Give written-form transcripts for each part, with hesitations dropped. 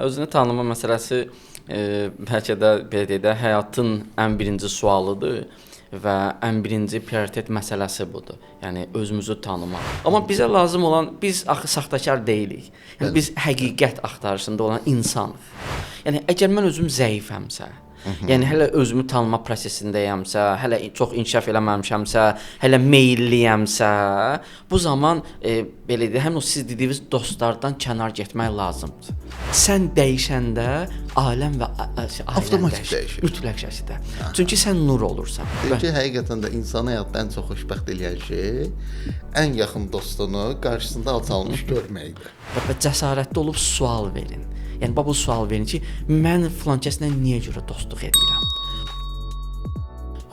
Özünü tanıma məsələsi bəlkə də belə deyək də həyatın ən birinci sualıdır və ən birinci prioritet məsələsi budur. Yəni özümüzü tanımaq. Amma bizə lazım olan biz axı saxtakar deyilik. Yəni biz həqiqət axtarışında olan insanıq. Yəni əgər mən özüm zəifəmsə, yəni hələ özümü tanıma prosesindəyəmsə, hələ çox inkişaf eləməmişəmsə, hələ meylliyəmsə, bu zaman belə deyək, həm o siz dediyiniz dostlardan kənar getmək lazımdır. Sən dəyişəndə aləm və ailən dəyişir. Mütləq şəkildə. Çünki sən nur olursan. Çünki həqiqətən də insan həyatda ən çox xoşbəxt eləyən şey ən yaxın dostunu qarşısında alçalmış görməkdir. Və cəsarətli olub sual verin. Yəni bu sual verin ki, mən filan kəslə niyə görə dostluq edirəm?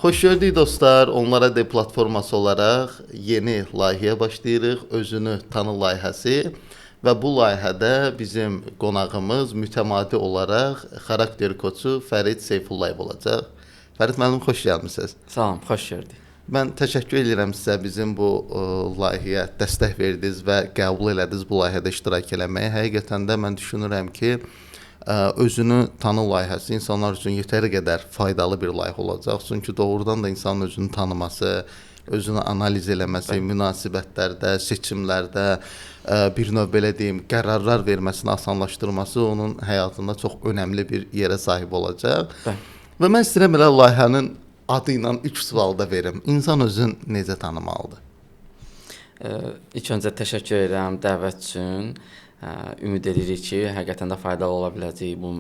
Xoş gördük dostlar. Onlara de platforması olaraq yeni layihəyə başlayırıq. Özünü tanı layihəsi və bu layihədə bizim qonağımız mütəmadi olaraq xarakter koçu Fərid Seyfullayev olacaq. Fərid müəllim, xoş gəlmisiniz. Salam, xoş gördük. Mən təşəkkür edirəm sizə bizim bu layihəyə dəstək verdiniz və qəbul elədiniz bu layihədə iştirak eləməyə. Həqiqətən də mən düşünürəm ki, özünü tanı layihəsi insanlar üçün yetəri qədər faydalı bir layihə olacaq. Çünki doğrudan da insanın özünü tanıması, özünü analiz eləməsi, münasibətlərdə, seçimlərdə, bir növ belə deyim, qərarlar verməsini asanlaşdırması onun həyatında çox önəmli bir yerə sahib olacaq. Və mən istəyirəm elə layihənin adı ilə 3 sual da verim. İnsan özünü necə tanımalıdır? İlk öncə təşəkkür edirəm dəvət üçün. Ümid edirik ki, həqiqətən də faydalı ola biləcək bu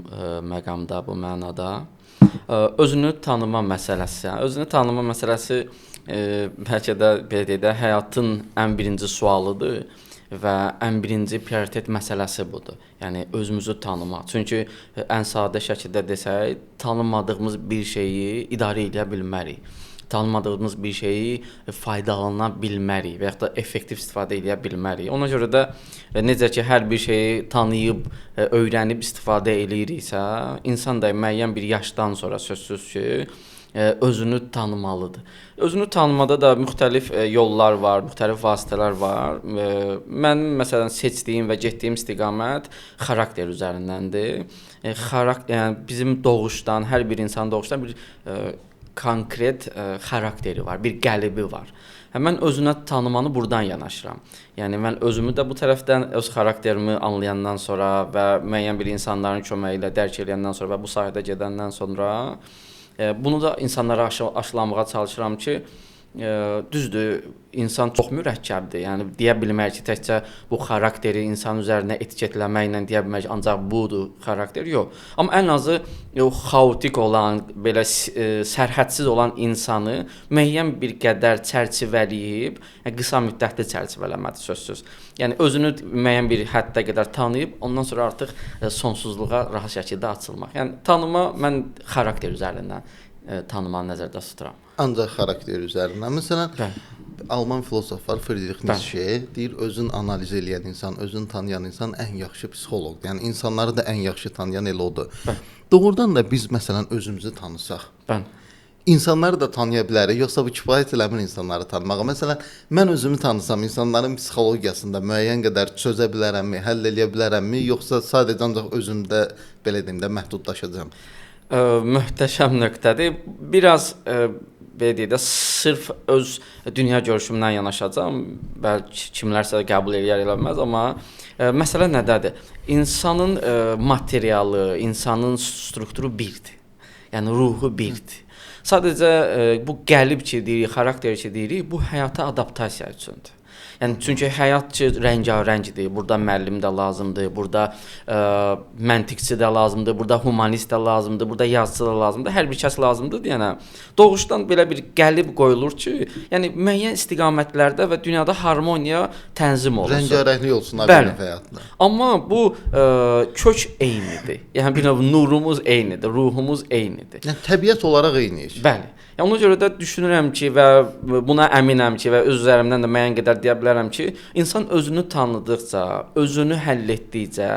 məqamda, bu mənada. Özünü tanıma məsələsi. Özünü tanıma məsələsi bəlkə də belə deyək də həyatın ən birinci sualıdır və ən birinci prioritet məsələsi budur. Yəni özümüzü tanımaq. Çünki ən sadə şəkildə desək, tanımadığımız bir şeyi idarə edə bilmərik. Tanımadığımız bir şeyi faydalana bilmərik və ya da effektiv istifadə edə bilmərik. Ona görə də necə ki hər bir şeyi tanıyıb, öyrənib istifadə eləyiriksə, insan da müəyyən bir yaşdan sonra sözsüz ki, özünü tanımalıdır. Özünü tanımada da müxtəlif yollar var, müxtəlif vasitələr var. Mənim məsələn seçdiyim və getdiyim istiqamət xarakter üzərindəndir. Yəni bizim doğuşdan, hər bir insanın doğuşdan bir konkret xarakteri var, bir qəlibi var. Mən özünü tanımanı buradan yanaşıram. Yəni mən özümü də bu tərəfdən öz xarakterimi anlayandan sonra və müəyyən bir insanların köməyi ilə dərk edəndən sonra və bu sahədə gedəndən sonra bunu da insanlara aşılamağa çalışıram ki, düzdür, insan çox mürəkkəbdir. Yəni deyə bilmərik ki, təkcə bu xarakteri insan üzərinə etiketləməklə deyə bilmərik ki, ancaq budur xarakter, yox. Amma ən azı xaotik olan, belə sərhədsiz olan insanı müəyyən bir qədər çərçivələyib, qısa müddətli çərçivələmədir sözsüz. Yəni özünü müəyyən bir həddə qədər tanıyıb, ondan sonra artıq sonsuzluğa rahat şəkildə açılmaq. Yəni tanıma mən xarakter üzərindən tanımanı nəzərdə tuturam. Ancaq xarakter üzərindən. Məsələn, Alman filosof var Friedrich Nietzsche deyir, özünü analiz edən insan, özünü tanıyan insan ən yaxşı psixoloqdur. Yəni insanları da ən yaxşı tanıyan elə odur. Doğrudan da biz məsələn özümüzü tanısaq, insanları da tanıya bilərik, yoxsa bu kifayət eləmir insanları tanımağa. Məsələn, mən özümü tanısam, insanların psixologiyasında müəyyən qədər çözə bilərəmmi, həll eləyə bilərəmmi, yoxsa sadəcə ancaq özümdə belə deyim də məhdudlaşacağam? Möhtəşəm nöqtədir. Biraz belə deyək də sırf öz dünya görüşümdən yanaşacağam. Bəlkə kimlərsə də qəbul eləyər eləməz, amma məsələ nədədir? İnsanın materialı, insanın strukturu birdir. Yəni ruhu birdir. Sadəcə bu qəlib ki deyirik, xarakter ki deyirik, bu həyata adaptasiya üçündür. Yəni çünki həyat ki rəngarəngdir. Burada müəllim də lazımdır, burada məntiqçi də lazımdır, burada humanist də lazımdır, burada yazıçı da lazımdır, hər bir kəs lazımdır deyənə. Doğuşdan belə bir qəlib qoyulur ki, yəni müəyyən istiqamətlərdə və dünyada harmoniya tənzim olunsun. Rəngarənglik olsun həyatında. Amma bu kök eynidir. Yəni bir növ nurumuz eynidir, ruhumuz eynidir. Yəni təbiət olaraq eyniyik. Bəli. Yəni ona görə də düşünürəm ki və buna əminəm ki və öz üzərimdən də müəyyən qədər deyə bilərəm ki, insan özünü tanıdıqca, özünü həll etdikcə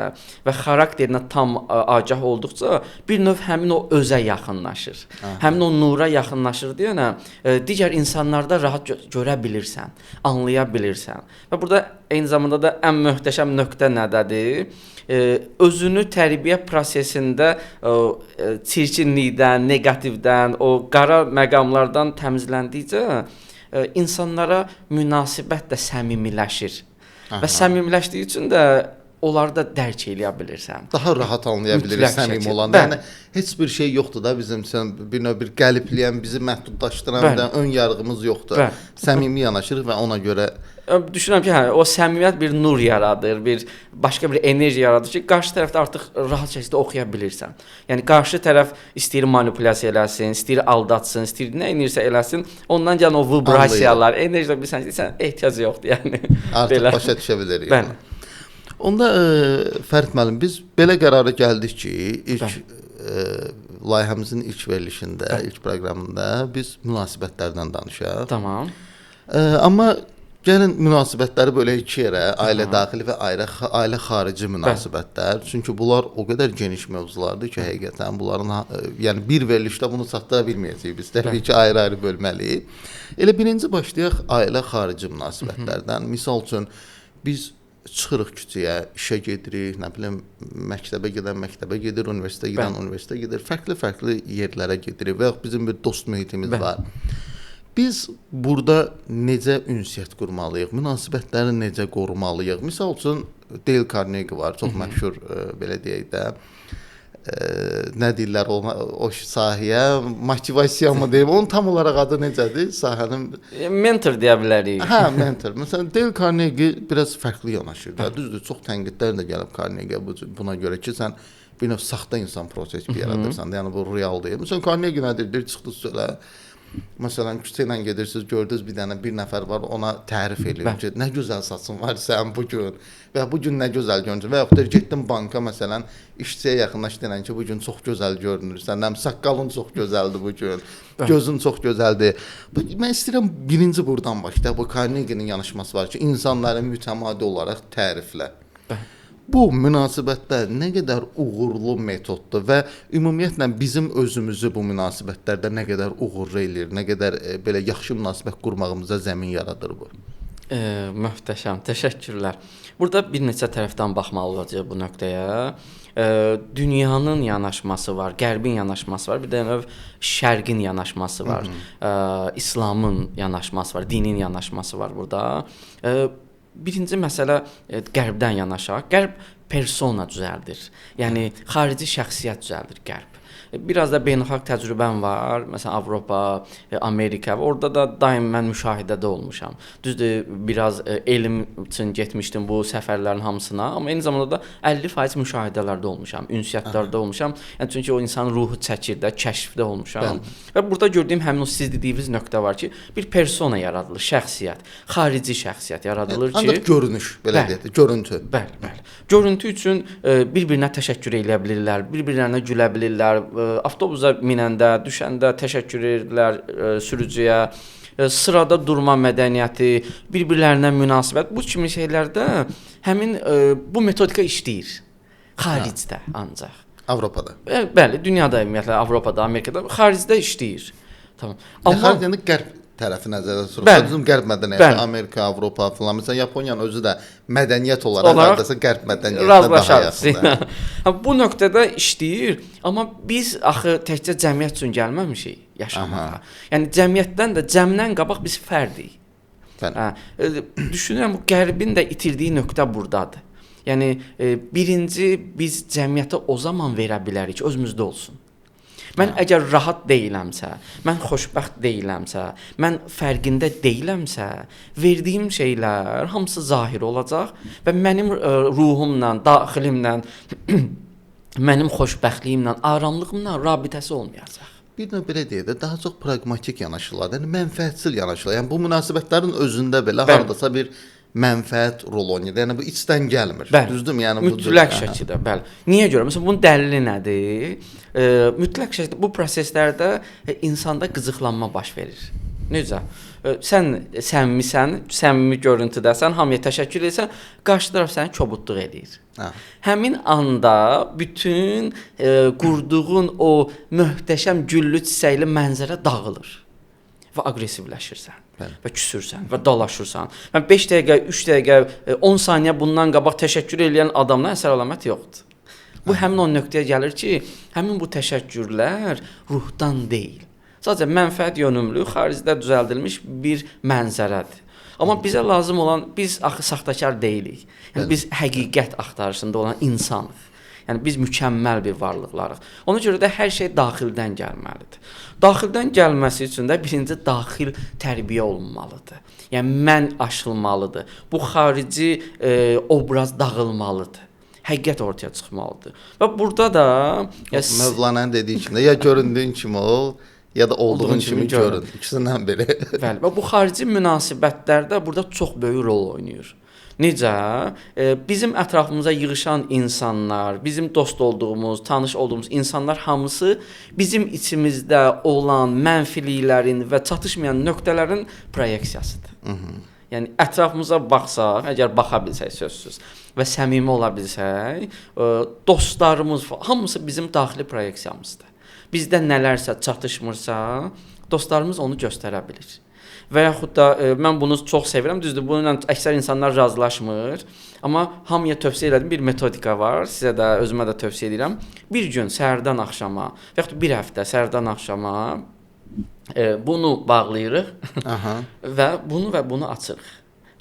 və xarakterinə tam agah olduqca bir növ həmin o özə yaxınlaşır. Həmin o nura yaxınlaşır deyənə digər insanlarda rahat görə bilirsən, anlaya bilirsən. Və burada eyni zamanda da ən möhtəşəm nöqtə nədədir? Özünü tərbiyə prosesində çirkinlikdən, neqativdən, o qara məqamlardan təmizləndikcə insanlara münasibət də səmimiləşir. Və səmimiləşdiyi üçün də onları da dərk eləyə bilirsən. Daha rahat anlaya biliriz səmimi olanda. Yəni heç bir şey yoxdur da bizim bir növ bir qəlibliyən bizi məhdudlaşdıran da ön yarğımız yoxdur. Səmimi yanaşırıq və ona görə düşünürəm ki, o səmimiyyət bir nur yaradır, bir başqa bir enerji yaradır ki, qarşı tərəfdə artıq rahat şəkildə oxuya bilirsən. Yəni qarşı tərəf istəyir manipulyasiya eləsin, istəyir aldatsın, istəyir nə edirsə eləsin, ondan gələn o vibrasiyalar, enerji də bilirsən ki, sən ehtiyac yoxdur, yəni. Artıq başa düşə bilirik. Yəni. Onda Fərid müəllim, biz belə qərara gəldik ki, ilk layihəmizin ilk verilişində, ilk proqramında biz münasibətlərdən danışaq. Tamam. Amma gəlin münasibətləri belə iki yerə, ailə daxili və ailə xarici münasibətlər. Çünki bunlar o qədər geniş mövzulardır ki, həqiqətən bunların yəni bir verilişdə bunu çatdıra bilməyəcəyik. Biz təbii ki, ayrı-ayrı bölməliyik. Elə birinci başlayaq ailə xarici münasibətlərdən. Misal üçün biz çıxırıq küçəyə, işə gedirik, nə bilim, məktəbə gedir, universitetə gedən universitetə gedir, fərqli-fərqli yerlərə gedirik və bizim bir dost mühitimiz var. Biz burada necə ünsiyyət qurmalıyıq, münasibətləri necə qorumalıyıq? Misal üçün Dale Carnegie var, çox məşhur, belə deyək də, nə deyirlər o sahəyə, motivasiya mı deyim, onun tam olaraq adı necədir? Sahənin mentor deyə bilərik. Hə, mentor. Məsələn, Dale Carnegie biraz fərqli yanaşır da. Düzdür, çox tənqidlər də gəlib Carnegie buna görə ki, sən bir növ saxta insan prototipi yaradırsan. Yəni bu real deyil. Məsələn, Carnegie nədir? Deyir, çıxdı söylə. Məsələn, küçə ilə gedirsiniz, gördünüz bir nəfər var, ona tərif eləyir ki, nə gözəl saçın var sən bu gün və bu gün nə gözəl görünürsən və yaxud da getdin banka məsələn, işçiyə yaxınlaşdın ki, bu gün çox gözəl görünürsən, saqqalın çox gözəldir bu gün, gözün çox gözəldir. Mən istəyirəm birinci buradan başlayaq. Bu Carnegie-nin yanaşması var ki, insanları mütəmadi olaraq təriflə. Bu münasibətlər nə qədər uğurlu metoddur və ümumiyyətlə bizim özümüzü bu münasibətlərdə nə qədər uğurlu eləyir, nə qədər belə yaxşı münasibət qurmağımıza zəmin yaradır bu. Möhtəşəm, təşəkkürlər. Burada bir neçə tərəfdən baxmalı olacaq bu nöqtəyə. Dünyanın yanaşması var, qərbin yanaşması var, bir də növ şərqin yanaşması var, İslamın yanaşması var, dinin yanaşması var burada. Birinci məsələ qərbdən yanaşaq. Qərb persona düzəldir. Yəni xarici şəxsiyyət düzəldir qərb. Biraz da beynəlxalq təcrübəm var. Məsələn, Avropa, Amerika və orada da daim mən müşahidədə olmuşam. Düzdür, biraz elm üçün getmişdim bu səfərlərin hamısına, amma eyni zamanda da 50% müşahidələrdə olmuşam, ünsiyyətlərdə olmuşam. Yəni çünki o insanın ruhu çəkir də, kəşfdə olmuşam. Və burada gördüyüm həmin o siz dediyiniz nöqtə var ki, bir persona yaradılır, şəxsiyyət, xarici şəxsiyyət yaradılır ki, ancaq görünüş, belə deyək, görüntü. Bəli. Görüntü üçün bir-birinə təşəkkür edə bilirlər, bir-birlərinə gülə bilirlər. Avtobusa minəndə, düşəndə təşəkkür edirlər sürücüyə, sırada durma mədəniyyəti, bir-birlərinə münasibət. Bu kimi şeylərdə həmin bu metodika işləyir. Xaricdə ancaq. Avropada. Bəli, dünyada ümumiyyətlə, Avropada, Amerikada, xaricdə işləyir. Tamam. Amma xaricdə qərb tərəfi nəzərdə tutulur. Bizim qərb mədəniyyəti, Amerika, Avropa filan. Məsələn, Yaponiyanın özü də mədəniyyət olaraq hardasa qərb mədəniyyətinə daha yaxındır. Bu nöqtədə işləyir, amma biz axı təkcə cəmiyyət üçün gəlməmişik yaşamağa. Yəni cəmiyyətdən də cəmdən qabaq biz fərdik. Düşünürəm bu qərbin də itirdiyi nöqtə burdadır. Yəni birinci biz cəmiyyətə o zaman verə bilərik ki, özümüzdə olsun. Mən əgər rahat deyiləmsə, mən xoşbəxt deyiləmsə, mən fərqində deyiləmsə, verdiyim şeylər hamısı zahir olacaq və mənim ruhumla, daxilimlə, mənim xoşbəxtliyimlə, aramlığımla rabitəsi olmayacaq. Bir də belə deyək də, daha çox praqmatik yanaşırlar, yəni mənfəətçil yanaşırlar. Yəni bu münasibətlərin özündə belə hardasa bir mənfəət rol oynayır. Yəni bu içdən gəlmir. Düzdürmü? Yəni bu mütləq şəkildə, bəli. Niyə görə? Məsələn, bunun dəlili nədir? Mütləq şəkildə bu proseslərdə insanda qıcıqlanma baş verir. Necə? Sən səmimisən, səmimi görüntüdəsən, hamıya təşəkkür edirsən, qarşı tərəf səni kobudluq edir. Həmin anda bütün qurduğun o möhtəşəm güllü çiçəkli mənzərə dağılır və aqressivləşirsən. və küsürsən və dalaşırsan. Mən 5 dəqiqə, 3 dəqiqə, 10 saniyə bundan qabaq təşəkkür edən adamdan əsər əlamət yoxdur. Bu həmin o nöqtəyə gəlir ki, həmin bu təşəkkürlər ruhdan deyil. Sadəcə mənfəət yönümlü, xaricdə düzəldilmiş bir mənzərədir. Amma bizə lazım olan, biz axı saxtakar deyilik. Yəni biz həqiqət axtarışında olan insanıq. Yəni biz mükəmməl bir varlıqlarıq. Ona görə də hər şey daxildən gəlməlidir. Daxildən gəlməsi üçün də birinci daxil tərbiyə olunmalıdır. Yəni mən aşılmalıdır. Bu xarici obraz dağılmalıdır. Həqiqət ortaya çıxmalıdır. Və burada da Mövlana'nın dediyi kimi ya göründüyün kimi ol, ya da olduğun kimi görün. İkisindən biri. Bəli, və bu xarici münasibətlərdə burada çox böyük rol oynayır. Necə? Bizim ətrafımıza yığışan insanlar, bizim dost olduğumuz, tanış olduğumuz insanlar hamısı bizim içimizdə olan mənfiliklərin və çatışmayan nöqtələrin proyeksiyasıdır. Yəni ətrafımıza baxsaq, əgər baxa bilsək sözsüz və səmimi ola bilsək, dostlarımız hamısı bizim daxili proyeksiyamızdır. Bizdə nələrsə çatışmırsa, dostlarımız onu göstərə bilir. Və yaxud da mən bunu çox sevirəm, düzdür, bununla əksər insanlar razılaşmır. Amma hamıya tövsiyə elədim, bir metodika var, sizə də, özümə də tövsiyə edirəm. Bir gün səhərdən axşama, və yaxud bir həftə səhərdən axşama bunu bağlayırıq və bunu açırıq.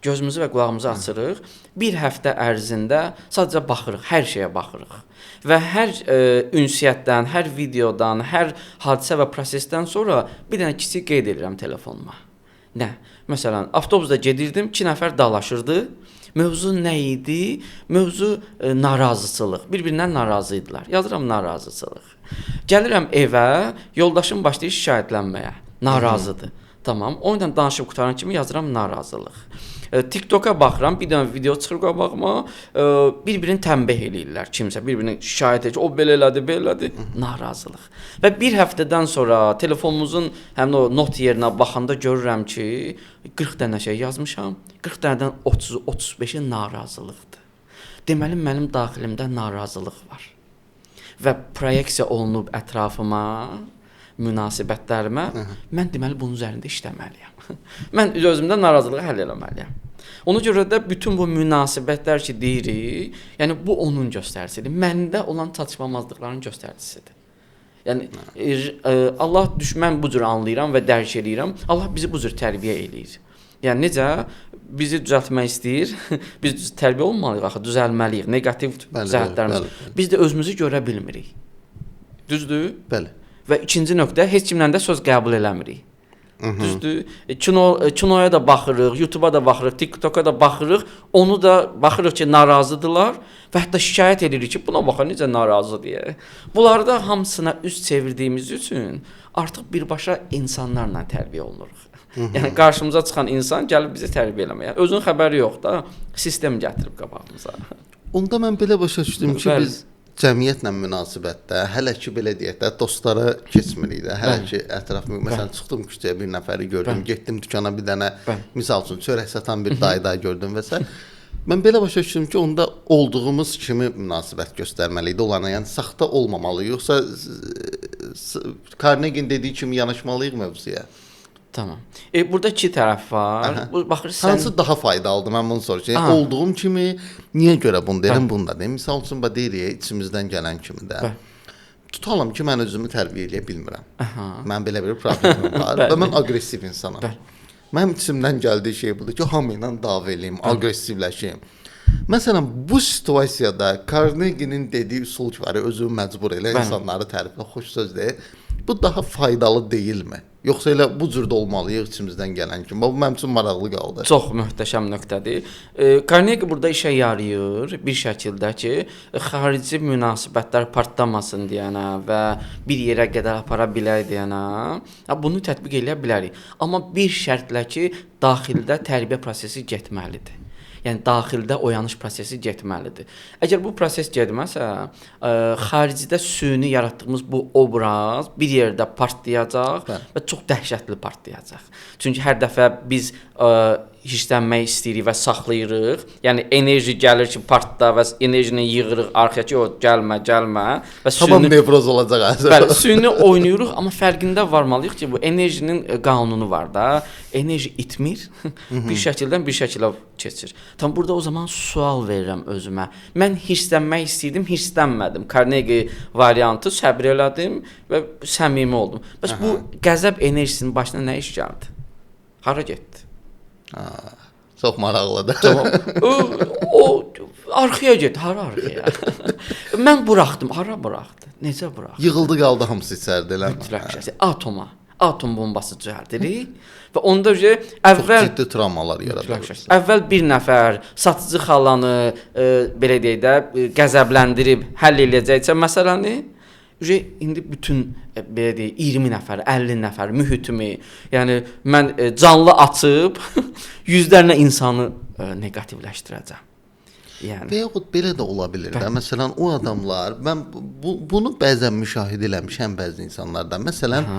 Gözümüzü və qulağımızı açırıq. Bir həftə ərzində sadəcə baxırıq, hər şeyə baxırıq. Və hər ünsiyyətdən, hər videodan, hər hadisə və prosesdən sonra bir dənə kiçik qeyd edirəm telefonuma. Nə? Məsələn, avtobusda gedirdim, 2 nəfər dalaşırdı. Mövzu nə idi? Mövzu narazıçılıq. Bir-birindən narazı idilər. Yazıram narazıçılıq. Gəlirəm evə, yoldaşım başlayır şikayətlənməyə. Narazıdır. Tamam. Onunla danışıb qutaran kimi yazıram narazılıq. TikToka baxıram, bir dənə video çıxır qabağıma, bir-birini tənbih eləyirlər kimsə, bir-birini şikayət edir, o belə elədi, narazılıq. Və bir həftədən sonra telefonumuzun həmin o not yerinə baxanda görürəm ki, 40 dənə şey yazmışam, 40 dənədən 30-u, 35-i narazılıqdır. Deməli, mənim daxilimdə narazılıq var. Və proyeksiya olunub ətrafıma, münasibətlərimə, mən deməli bunun üzərində işləməliyəm. Mən özümdə narazılığı həll eləməliyəm. Ona görə də bütün bu münasibətlər ki deyirik, yəni bu onun göstəricisidir. Məndə olan çatışmamazlıqların göstəricisidir. Yəni Allah düşmən bu cür anlayıram və dərk eləyirəm. Allah bizi bu cür tərbiyə eləyir. Yəni necə bizi düzəltmək istəyir? Biz tərbiyə olmalıyıq axı, düzəlməliyik. Neqativ cəhətlərimiz. Biz də özümüzü görə bilmirik. Düzdür? Bəli. Və ikinci nöqtə, heç kimlə də söz qəbul eləmirik. Düzdür? Kinoya da baxırıq, YouTube'a da baxırıq, TikTok'a da baxırıq. Onu da baxırıq ki, narazıdırlar və hətta şikayət edirik ki, buna baxın necə narazı deyə. Bunlarda hamısına üz çevirdiyimiz üçün artıq birbaşa insanlarla tərbiyə olunuruq. Yəni qarşımıza çıxan insan gəlib bizi tərbiyə eləməyə. Yəni, özünün xəbəri yox da, sistem gətirib qabağımıza. Onda mən belə başa düşdüm ki, biz cəmiyyətlə münasibətdə, hələ ki belə deyək də, dostlara keçmirik də. Hələ ki ətrafım, məsələn, çıxdım küçəyə bir nəfəri gördüm, getdim dükana bir dənə, misal üçün çörək satan bir dayı gördüm və s. Mən belə başa düşdüm ki, onda olduğumuz kimi münasibət göstərməliydi onlara. Yəni saxta olmamalı, yoxsa Carnegie dediyi kimi yanaşmalıyıq mövzuya. Tamam. Burada iki tərəf var. Baxırsan, hansı daha faydalıdır? Mən bunu soruşacağam. Yəni, olduğum kimi niyə görə bunu deyirəm, bunu da deyim. Misal üçün deyirik, içimizdən gələn kimi də. Tutalım ki, mən özümü tərbiyə edə bilmirəm. Mən belə bir problemim var və mən aqressiv insanam. Mənim içimdən gəldiyi şey budur ki, hamı ilə dava eləyim, aqressivləşim. Məsələn, bu situasiyada Carnegie-nin dediyi üsul var, özünü məcbur elə insanları təriflə, xoş söz deyil. Bu daha faydalı deyilmi? Yoxsa elə bu cürdə olmalıyıq içimizdən gələn kimi? Bu mənim üçün maraqlı qaldı. Çox möhtəşəm nöqtədir. Carnegie burada işə yarayır bir şəkildə ki, xarici münasibətlər partlamasın deyənə və bir yerə qədər apara bilək deyənə, bunu tətbiq edə bilərik. Amma bir şərtlə ki, daxildə tərbiyə prosesi getməlidir. Yəni daxildə oyanış prosesi getməlidir. Əgər bu proses getməsə, xaricdə süni yaratdığımız bu obraz bir yerdə partlayacaq və çox dəhşətli partlayacaq. Çünki hər dəfə biz hirslənmək istəyirik və saxlayırıq. Yəni enerji gəlir ki, partla və enerjini yığırıq arxaya ki, o gəlmə və tamam nevroz olacaq əslində. Bəli, süni oynayırıq, amma fərqində varmalıyıq ki, bu enerjinin qanunu var da. Enerji itmir, bir şəkildən bir şəkilə keçir. Tam burada o zaman sual verirəm özümə. Mən hirslənmək istəyirdim, hirslənmədim. Carnegie variantı səbr elədim və səmimi oldum. Bəs bu qəzəb enerjisinin başına nə iş gəldi? Hara getdi? Çox maraqlıdır. Tamam. O arxaya getdi, hara arxaya? Mən buraxdım, hara buraxdı? Necə buraxdı? Yığıldı qaldı hamısı içəridə eləmi? Mütləq şəkildə atoma, atom bombası düzəldirik və onda əvvəl ciddi travmalar yaradır. Əvvəl bir nəfər satıcı xalanı belə deyək də qəzəbləndirib həll eləyəcəksə məsələni, indi bütün belə deyək 20 nəfər, 50 nəfər mühitimi, yəni mən canlı açıb yüzlərlə insanı neqativləşdirəcəm. Yəni və yaxud belə də ola bilər də. Məsələn, o adamlar, mən bunu bəzən müşahidə eləmişəm bəzi insanlardan. Məsələn,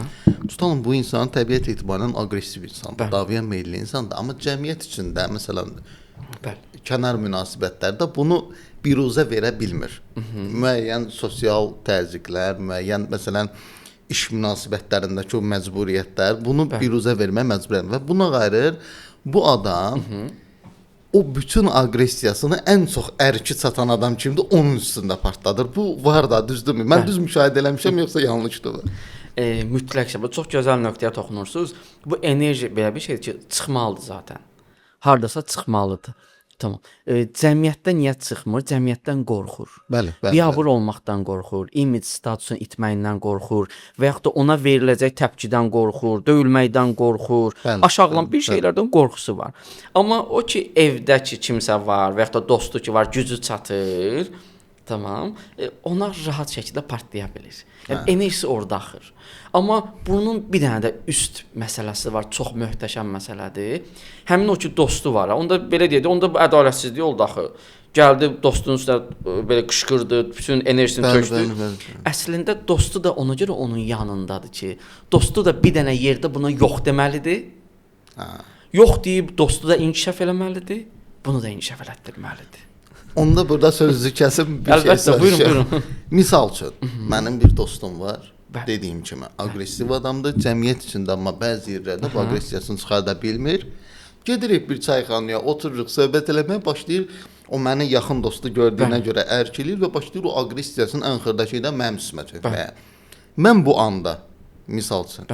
tutalım bu insan təbiət etibarən aqressiv insandır, davaya meylli insandır, amma cəmiyyət içində məsələn kənar münasibətlərdə bunu biruzə verə bilmir. Müəyyən sosial təzyiqlər, müəyyən məsələn iş münasibətlərindəki o məcburiyyətlər bunu biruzə verməyə məcbur və buna qayır bu adam o bütün aqressiyasını ən çox ərki çatan adam kimdir? Onun üstündə partladır. Bu var da, düzdürmü? Mən düz müşahidə eləmişəm, yoxsa yanlışdır? Mütləq bu çox gözəl nöqtəyə toxunursunuz. Bu enerji belə bir şeydir ki, çıxmalıdır zaten. Hardasa çıxmalıdır. Tamam. Cəmiyyətdən niyə çıxmır? Cəmiyyətdən qorxur. Bəli. Biabır olmaqdan qorxur, image statusun itməyindən qorxur və yaxud da ona veriləcək təpkidən qorxur, döyülməkdən qorxur, aşağılan bir şeylərdən qorxusu var. Amma o ki evdə ki kimsə var və yaxud da dostu ki var, gücü çatır, tamam, ona rahat şəkildə partlaya bilir. Yəni enerjisi orada axır. Amma bunun bir dənə də üst məsələsi var, çox möhtəşəm məsələdir. Həmin o ki dostu var, onda belə deyək, onda bu ədalətsizlik oldu axı. Gəldi dostunun üstünə belə qışqırdı, bütün enerjisini tökdü. Əslində dostu da ona görə onun yanındadır ki, dostu da bir dənə yerdə buna yox deməlidir. Yox deyib dostu da inkişaf eləməlidir, bunu da inkişaf elətdirməlidir. Onda burada sözünüzü kəsib bir şey soruşacağam. Buyurun. Misal üçün, mənim bir dostum var. Dediyim kimi, aqressiv adamdır, cəmiyyət içində, amma bəzi yerlərdə bu aqressiyasını çıxarda bilmir. Gedirik bir çayxanaya, otururuq, söhbət eləməyə başlayır. O məni yaxın dostu gördüyünə görə ərkilir və başlayır o aqressiyasının ən xırdakı ilə mənim üstümə tökməyə. Mən bu anda, misal üçün,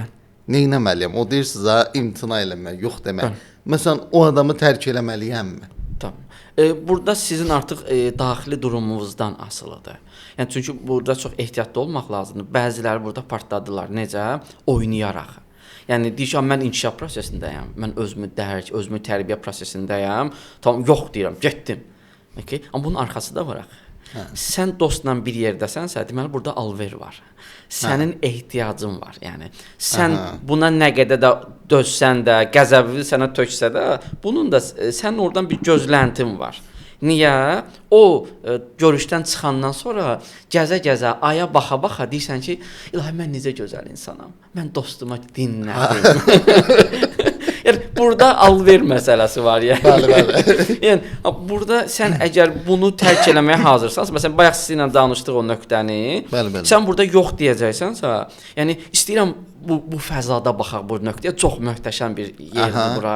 nə etməliyəm? O deyir sizə imtina eləmək, yox demək. Məsələn, o adamı tərk eləməliyəmmi? Tamam. Burada sizin artıq daxili durumunuzdan asılıdır. Yəni çünki burada çox ehtiyatlı olmaq lazımdır. Bəziləri burada partladılar. Necə? Oynayaraq. Yəni deyirəm mən inkişaf prosesindəyəm. Mən özümü dərk, özümü tərbiyə prosesindəyəm. Tamam, yox deyirəm, getdim. Okay? Amma bunun arxası da var axı. Sən dostla bir yerdəsənsə, deməli burada alver var. Sənin ehtiyacın var. Yəni sən buna nə qədər də dözsən də, qəzəbli sənə töksə də, bunun da sənin oradan bir gözləntin var. Niyə? O görüşdən çıxandan sonra gəzə-gəzə, aya baxa-baxa deyirsən ki, ilahi mən necə gözəl insanam. Mən dostuma dinlədim. Yəni burada alver məsələsi var yəni. Bəli. Yəni burada sən əgər bunu tərk eləməyə hazırsansa, məsələn bayaq sizinlə danışdıq o nöqtəni. Bəli. Sən burada yox deyəcəksənsə, yəni istəyirəm bu fəzada baxaq bu nöqtəyə. Çox möhtəşəm bir yerdir bura.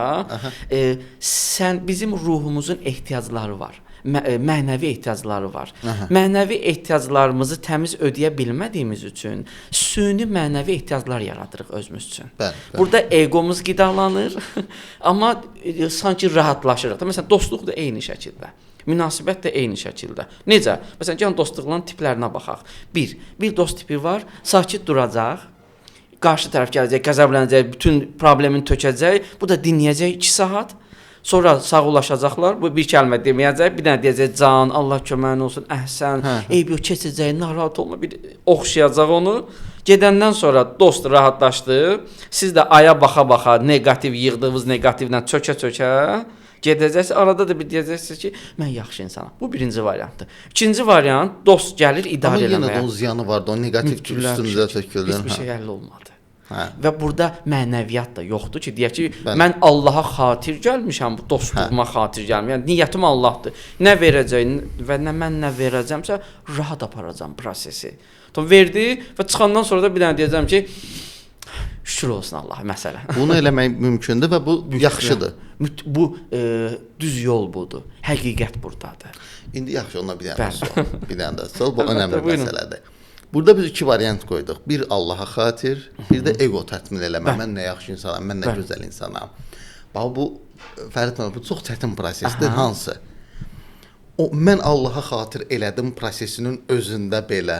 Sən bizim ruhumuzun ehtiyacları var. Mənəvi ehtiyacları var. Mənəvi ehtiyaclarımızı təmiz ödəyə bilmədiyimiz üçün süni mənəvi ehtiyaclar yaradırıq özümüz üçün. Burada eqomuz qidalanır, amma sanki rahatlaşırıq. Məsələn, dostluq da eyni şəkildə. Münasibət də eyni şəkildə. Necə? Məsələn, gəlin dostluqların tiplərinə baxaq. Bir dost tipi var, sakit duracaq, qarşı tərəf gələcək, qəzəblənəcək, bütün problemini tökəcək, bu da dinləyəcək 2 saat. Sonra sağollaşacaqlar. Bu bir kəlmə deməyəcək. Bir dənə deyəcək can, Allah köməyin olsun, əhsən, eyb yox, keçəcək, narahat olma, bir oxşayacaq onu. Gedəndən sonra dost rahatlaşdı. Siz də aya baxa-baxa negativ yığdığınız negativlə çökə-çökə Gedəcəksiniz, arada da bir deyəcəksiniz ki, mən yaxşı insanam. Bu birinci variantdır. İkinci variant, dost gəlir idarə Amma yenə eləməyə. də o ziyanı vardı, o neqativ üstünüzə töküldü. Heç bir şey həll olmadı. Hə. Və burada mənəviyyat da yoxdur ki, deyək ki, Bəli. mən Allaha xatir gəlmişəm, bu dostluğuma xatir gəlmişəm. Yəni niyyətim Allahdır. Nə verəcək və nə mən nə verəcəmsə, rahat aparacam prosesi. Verdi və çıxandan sonra da bir dənə deyəcəm ki, şükür olsun Allaha məsələ. Bunu eləmək mümkündür və bu yaxşıdır. Bu düz yol budur. Həqiqət burdadır. İndi yaxşı, ona bir dənə Bəli. sual. Bir dənə də sual, bu önəmli buyurun. məsələdir. Burada biz iki variant qoyduq. Bir Allaha xatir, bir də ego tətmin eləmə. Bəli. Mən nə yaxşı insanam, mən nə Bəli. gözəl insanam. Bax bu Fərid müəllim, bu çox çətin prosesdir. Hansı? O mən Allaha xatir elədim prosesinin özündə belə.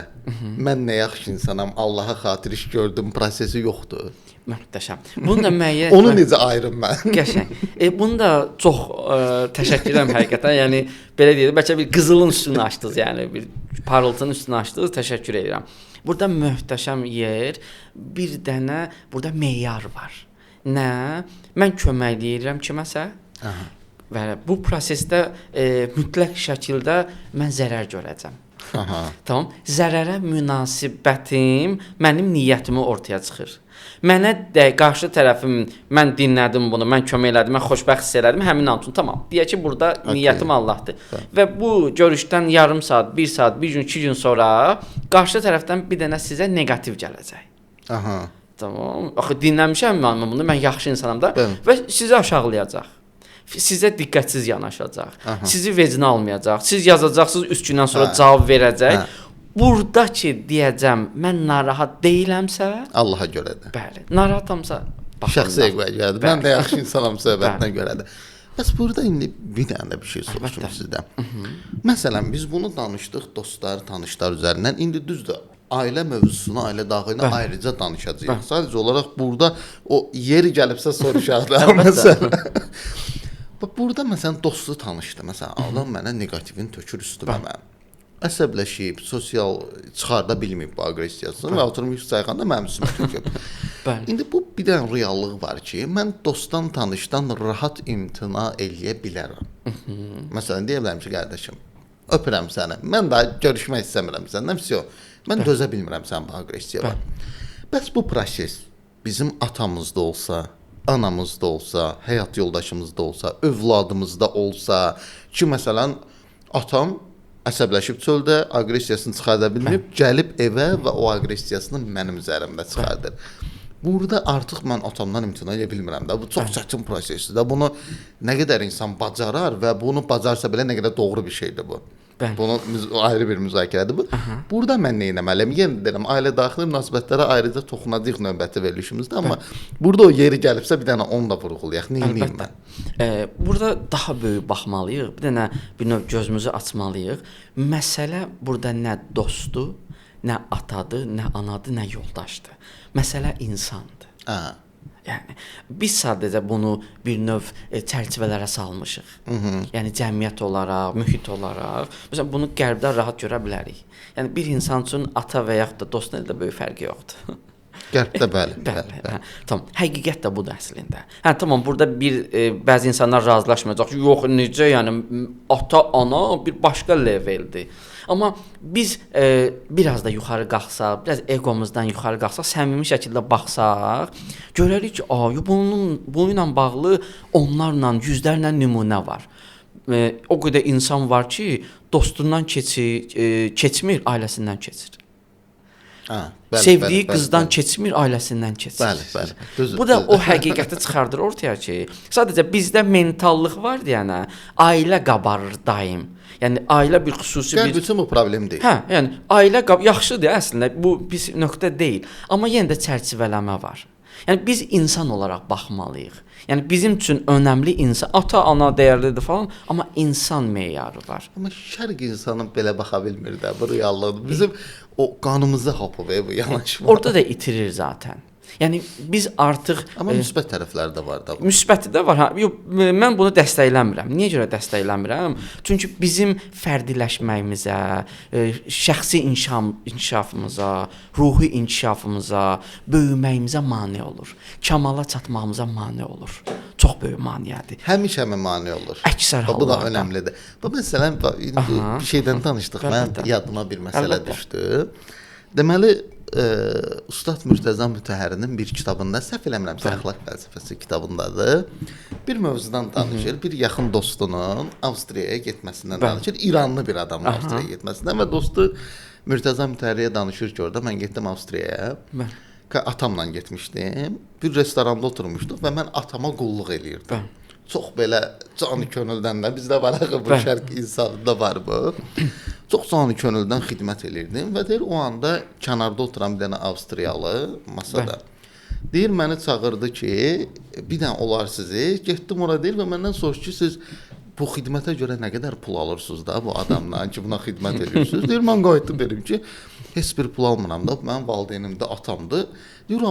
Mən nə yaxşı insanam, Allaha xatir iş gördüm prosesi yoxdur. Möhtəşəm. Bunu da müəyyən Onu necə ayırım mən? qəşəng. Bunu da çox təşəkkür edirəm həqiqətən. Yəni belə deyək, bəlkə bir qızılın üstünü açdınız, yəni bir parıltının üstünü açdınız. Təşəkkür edirəm. Burada möhtəşəm yer, bir dənə burada meyar var. Nə? Mən kömək edirəm kiməsə? Aha. Və bu prosesdə mütləq şəkildə mən zərər görəcəm. Aha. Tamam? Zərərə münasibətim mənim niyyətimi ortaya çıxır. Mənə də qarşı tərəfim mən dinlədim bunu, mən kömək elədim, mən xoşbəxt hiss elədim, həmin an üçün tamam. Deyək ki, burada niyyətim Allahdır. Və bu görüşdən yarım saat, 1 saat, 1 gün, 2 gün sonra qarşı tərəfdən bir dənə sizə neqativ gələcək. Aha. Tamam. Axı dinləmişəm mən bunu, mən yaxşı insanam da Bəli. və sizi aşağılayacaq. Sizə diqqətsiz yanaşacaq. Aha. Sizi vecinə almayacaq. Siz yazacaqsınız 3 gündən sonra Hə. cavab verəcək. Hə. Burada ki deyəcəm, mən narahat deyiləmsə, Allaha görədir. bəli, narahatamsa Şəxsi egoya görədir. Mən də yaxşı insanam söhbətinə Bəli. görədir. Bəs burada indi bir dənə də bir şey soruşum Əlbəttə. sizdən. Məsələn, biz bunu danışdıq dostlar, tanışlar üzərindən. İndi düzdür, ailə mövzusunu, ailə daxilinə Bəli. ayrıca danışacağıq. Bəli. Sadəcə olaraq burada o yeri gəlibsə soruşaq da. Əlbəttə. Məsələn. Bax burada məsələn dostu tanışdı. Məsələn, adam mənə neqativini tökür üstümə mən. Əsəbləşib, sosial çıxarda bilməyib bu aqressiyasını və oturmuş sayğanda mənim üstümə töküb. Bəli. İndi bu bir dənə reallıq var ki, mən dostdan, tanışdan rahat imtina eləyə bilərəm. Məsələn, deyə bilərəm ki, qardaşım, öpürəm səni. Mən daha görüşmək istəmirəm səndən. Vəsə, mən dözə bilmirəm sənin bu aqressiyaya. Bəs bu proses bizim atamızda olsa, anamızda olsa, həyat yoldaşımızda olsa, övladımızda olsa, ki məsələn atam əsəbləşib çöldə aqressiyasını çıxarda bilməyib, gəlib evə və o aqressiyasını mənim üzərimdə çıxardır. Burada artıq mən atamdan imtina edə bilmirəm də. Bu çox çətin prosesdir də. Bunu nə qədər insan bacarar və bunu bacarsa belə nə qədər doğru bir şeydir bu. Bəli. Bunu ayrı bir müzakirədir bu. Burada mən nə etməliyəm? Yenə deyirəm, ailə daxili münasibətlərə ayrıca toxunacağıq növbəti verilişimizdə, amma burada o yeri gəlibsə bir dənə onu da vurğulayaq. Nə edeyim mən? Burada daha böyük baxmalıyıq. Bir dənə bir növ gözümüzü açmalıyıq. Məsələ burada nə dostdur, nə atadır, nə anadır, nə yoldaşdır. Məsələ insandır. Hə. Yəni biz sadəcə bunu bir növ çərçivələrə salmışıq. Yəni cəmiyyət olaraq, mühit olaraq, məsələn bunu qərbdə rahat görə bilərik. Yəni bir insan üçün ata və yaxud da dostun da böyük fərqi yoxdur. Qərbdə bəli. Bəli. Hə, tamam. Həqiqət də budur əslində. Hə, tamam, burada bir bəzi insanlar razılaşmayacaq ki, yox, necə, yəni ata, ana bir başqa leveldir. Amma biz biraz da yuxarı qalxsaq, biraz eqomuzdan yuxarı qalxsaq, səmimi şəkildə baxsaq, görərik ki, bununla bağlı onlarla, yüzlərlə nümunə var. O qədər insan var ki, dostundan keçmir, ailəsindən keçir. Hə, bəli, Sevdiyi bəli, qızdan bəli. keçmir, ailəsindən keçir. Bəli. Düzdür, Bu da düzdür. o həqiqəti çıxardır ortaya ki, sadəcə bizdə mentallıq var deyənə, ailə qabarır daim. Yəni ailə bir xüsusi Qərb üçün bu problem deyil. Hə, yəni ailə yaxşıdır əslində, bu pis nöqtə deyil, amma yenə də çərçivələmə var. Yəni biz insan olaraq baxmalıyıq. Yəni bizim üçün önəmli insan, ata, ana dəyərlidir falan, amma insan meyarı var. Amma şərq insanı belə baxa bilmir də, bu reallıqdır. Bizim o qanımıza hopub bu yanaşma. Orada da itirir zaten. Yəni biz artıq Amma müsbət tərəfləri də var da. müsbəti də var. Ha, yox, mən bunu dəstəkləmirəm. Niyə görə dəstəkləmirəm? Çünki bizim fərdiləşməyimizə, şəxsi inkişafımıza, ruhi inkişafımıza, böyüməyimizə mane olur. Kamala çatmağımıza mane olur. Çox böyük maneədir. Həmişə mane olur. Əksər hallarda. Bu da önəmlidir. Bu məsələn bir şeydən danışdıq. Mən yadıma bir məsələ düşdü. Deməli Ustad Mürtəza Mütəhhərinin bir kitabında, səhv eləmirəmsə, əxlaq fəlsəfəsi kitabındadır. Bir mövzudan danışır. Bir yaxın dostunun Avstriyaya getməsindən danışır. İranlı bir adamın Avstriyaya getməsindən və dostu Mürtəza Mütəhhəriyə danışır ki, orada mən getdim Avstriyaya. Atamla getmişdim. Bir restoranda oturmuşduq və mən atama qulluq eləyirdim. Çox belə canı könüldən də bizdə var axı bu şərq insanında var bu. Çox canı könüldən xidmət elirdim və deyir o anda kənarda oturan bir dənə Avstriyalı masada. Deyir məni çağırdı ki, bir dənə olar sizi. Getdim ora deyir və məndən soruşdu ki, siz bu xidmətə görə nə qədər pul alırsınız da bu adamdan ki, buna xidmət edirsiniz? Deyir mən qayıtdım dedim ki, heç bir pul almıram da, mənim valideynim də atamdır. Deyir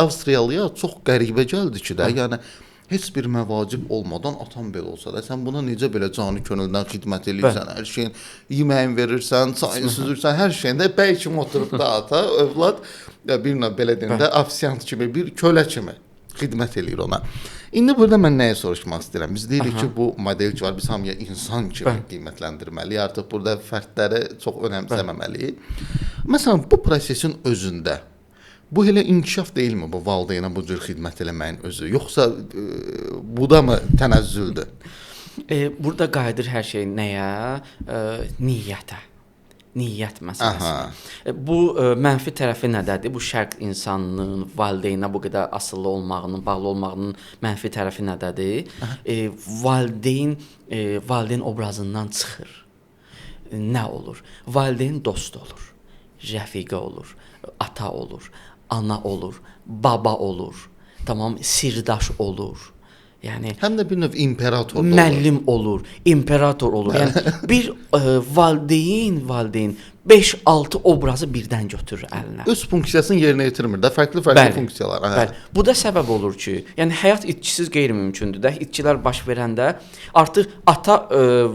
Avstriyalıya çox qəribə gəldi ki də, yəni heç bir məvacib olmadan atam belə olsa da, sən buna necə belə canı könüldən xidmət edirsən, hər şeyin yeməyin verirsən, çayını süzürsən, hər şeyində bəy kimi oturub da ata, övlad bir növ belə deyim də, afisiyant kimi, bir kölə kimi xidmət eləyir ona. İndi burada mən nəyə soruşmaq istəyirəm? Biz deyirik ki, bu model ki var, biz hamıya insan kimi qiymətləndirməliyik, artıq burada fərdləri çox önəmsəməməliyik. Məsələn, bu prosesin özündə bu elə inkişaf deyilmi bu valideynə bu cür xidmət eləməyin özü? Yoxsa bu da mı tənəzzüldür? Burada qayıdır hər şey nəyə? Niyyətə. Niyyət məsələsi. Bu mənfi tərəfi nədədir? Bu şərq insanının valideynə bu qədər asılı olmağının, bağlı olmağının mənfi tərəfi nədədir? Valideyn obrazından çıxır. Nə olur? Valideyn dost olur, rəfiqə olur, ata olur, ana olur, baba olur, tamam, sirdaş olur. Yəni həm də bir növ imperator olur. Müəllim olur, imperator olur. Yəni bir valideyn 5-6 obrazı birdən götürür əlinə. Öz funksiyasını yerinə yetirmir də, fərqli funksiyalar. Bəli. Bu da səbəb olur ki, yəni həyat itkisiz qeyri-mümkündür də. İtkilər baş verəndə artıq ata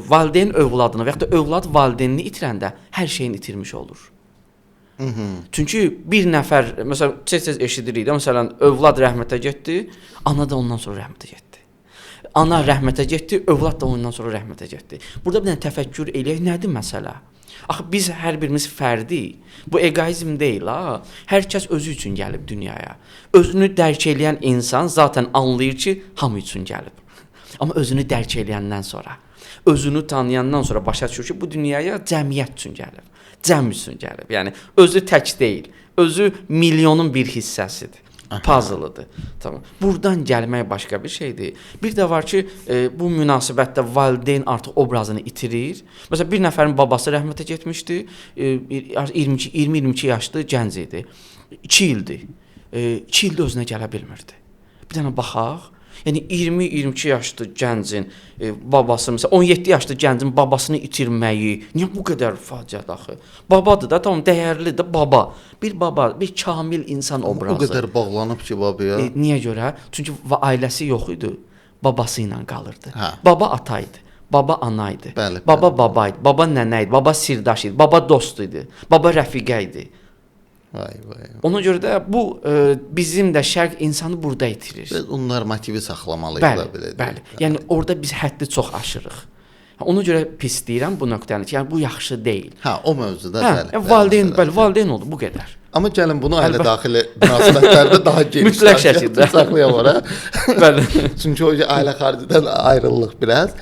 valideyn övladını və ya da övlad valideynini itirəndə hər şeyini itirmiş olur. Çünki bir nəfər, məsələn, tez-tez eşidirik də, məsələn, övlad rəhmətə getdi, ana da ondan sonra rəhmətə getdi. Ana rəhmətə getdi, övlad da ondan sonra rəhmətə getdi. Burada bir dənə təfəkkür eləyək, nədir məsələ? Axı biz hər birimiz fərdi. Bu egoizm deyil ha. Hər kəs özü üçün gəlib dünyaya. Özünü dərk eləyən insan zaten anlayır ki, hamı üçün gəlib. Amma özünü dərk eləyəndən sonra, özünü tanıyandan sonra başa düşür ki, bu dünyaya cəmiyyət üçün gəlib. Cəm üçün gəlib. Yəni özü tək deyil. Özü milyonun bir hissəsidir. Puzzle-ıdır. Tamam. Buradan gəlmək başqa bir şeydir. Bir də var ki, bu münasibətdə valideyn artıq obrazını itirir. Məsələn, bir nəfərin babası rəhmətə getmişdi. 20-22 yaşlı gənc idi. 2 ildir. 2 ildə özünə gələ bilmirdi. Bir dənə baxaq. Yəni 20-22 yaşlı gəncin babası, məsələn 17 yaşlı gəncin babasını itirməyi niyə bu qədər faciədir axı? Babadır da, tamam, dəyərlidir baba. Bir baba, bir kamil insan obrazı. O qədər bağlanıb ki, babaya. Niyə görə? Çünki ailəsi yox idi. Babası ilə qalırdı. Baba ata idi. Baba ana idi. Baba baba idi. Baba nənə idi. Baba sirdaş idi. Baba dost idi. Baba rəfiqə idi. Vay. Ona görə də bu bizim də şərq insanı burada itirir. Biz onlar motivi saxlamalıyıq da belə. Bəli. Yəni orada biz həddi çox aşırıq. Ona görə pis deyirəm bu nöqtəni. Yəni bu yaxşı deyil. O mövzuda bəli. Valideyn oldu bu qədər. Amma gəlin bunu ailə daxili münasibətlərdə daha geniş mütləq şəkildə saxlayaq ora. Bəli. Çünki o ailə xaricdən ayrılıq biraz.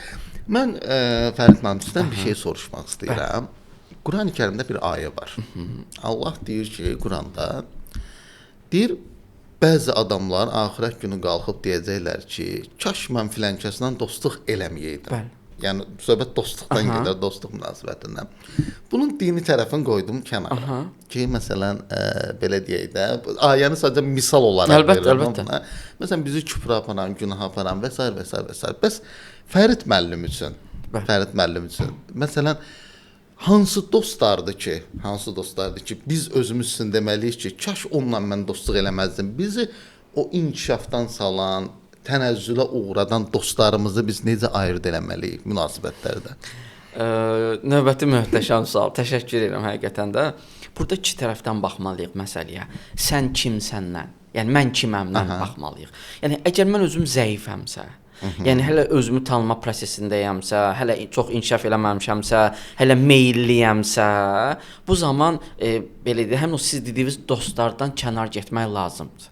Mən Fərid müəllimdən bir şey soruşmaq istəyirəm. Qurani-Kərimdə bir ayə var. Allah deyir ki, Quranda deyir, bəzi adamlar axirət günü qalxıb deyəcəklər ki, kaş mən filankəslə dostluq eləməyəydim. Yəni söhbət dostluqdan gedir, dostluq münasibətindən. Bunun dini tərəfini qoydum kənara. Ki, məsələn, belə deyək də, ayəni sadəcə misal olaraq verirəm. Əlbəttə. Məsələn, bizi küfrə aparan, günaha aparan və s. Bəs Fərid müəllim üçün, məsələn, hansı dostlardır ki, biz özümüz üçün deməliyik ki, kaş onunla mən dostluq eləməzdim. Bizi o inkişafdan salan, tənəzzülə uğradan dostlarımızı biz necə ayırd eləməliyik münasibətlərdə? Növbəti möhtəşəm sual. Təşəkkür edirəm həqiqətən də. Burada iki tərəfdən baxmalıyıq məsələyə. Sən kimsəndən, yəni mən kiməmdən baxmalıyıq. Yəni əgər mən özüm zəifəmsə, yəni hələ özümü tanıma prosesindəyəmsə, hələ çox inkişaf eləməmişəmsə, hələ meylliyəmsə, bu zaman belə deyək, həmin o siz dediyiniz dostlardan kənar getmək lazımdır.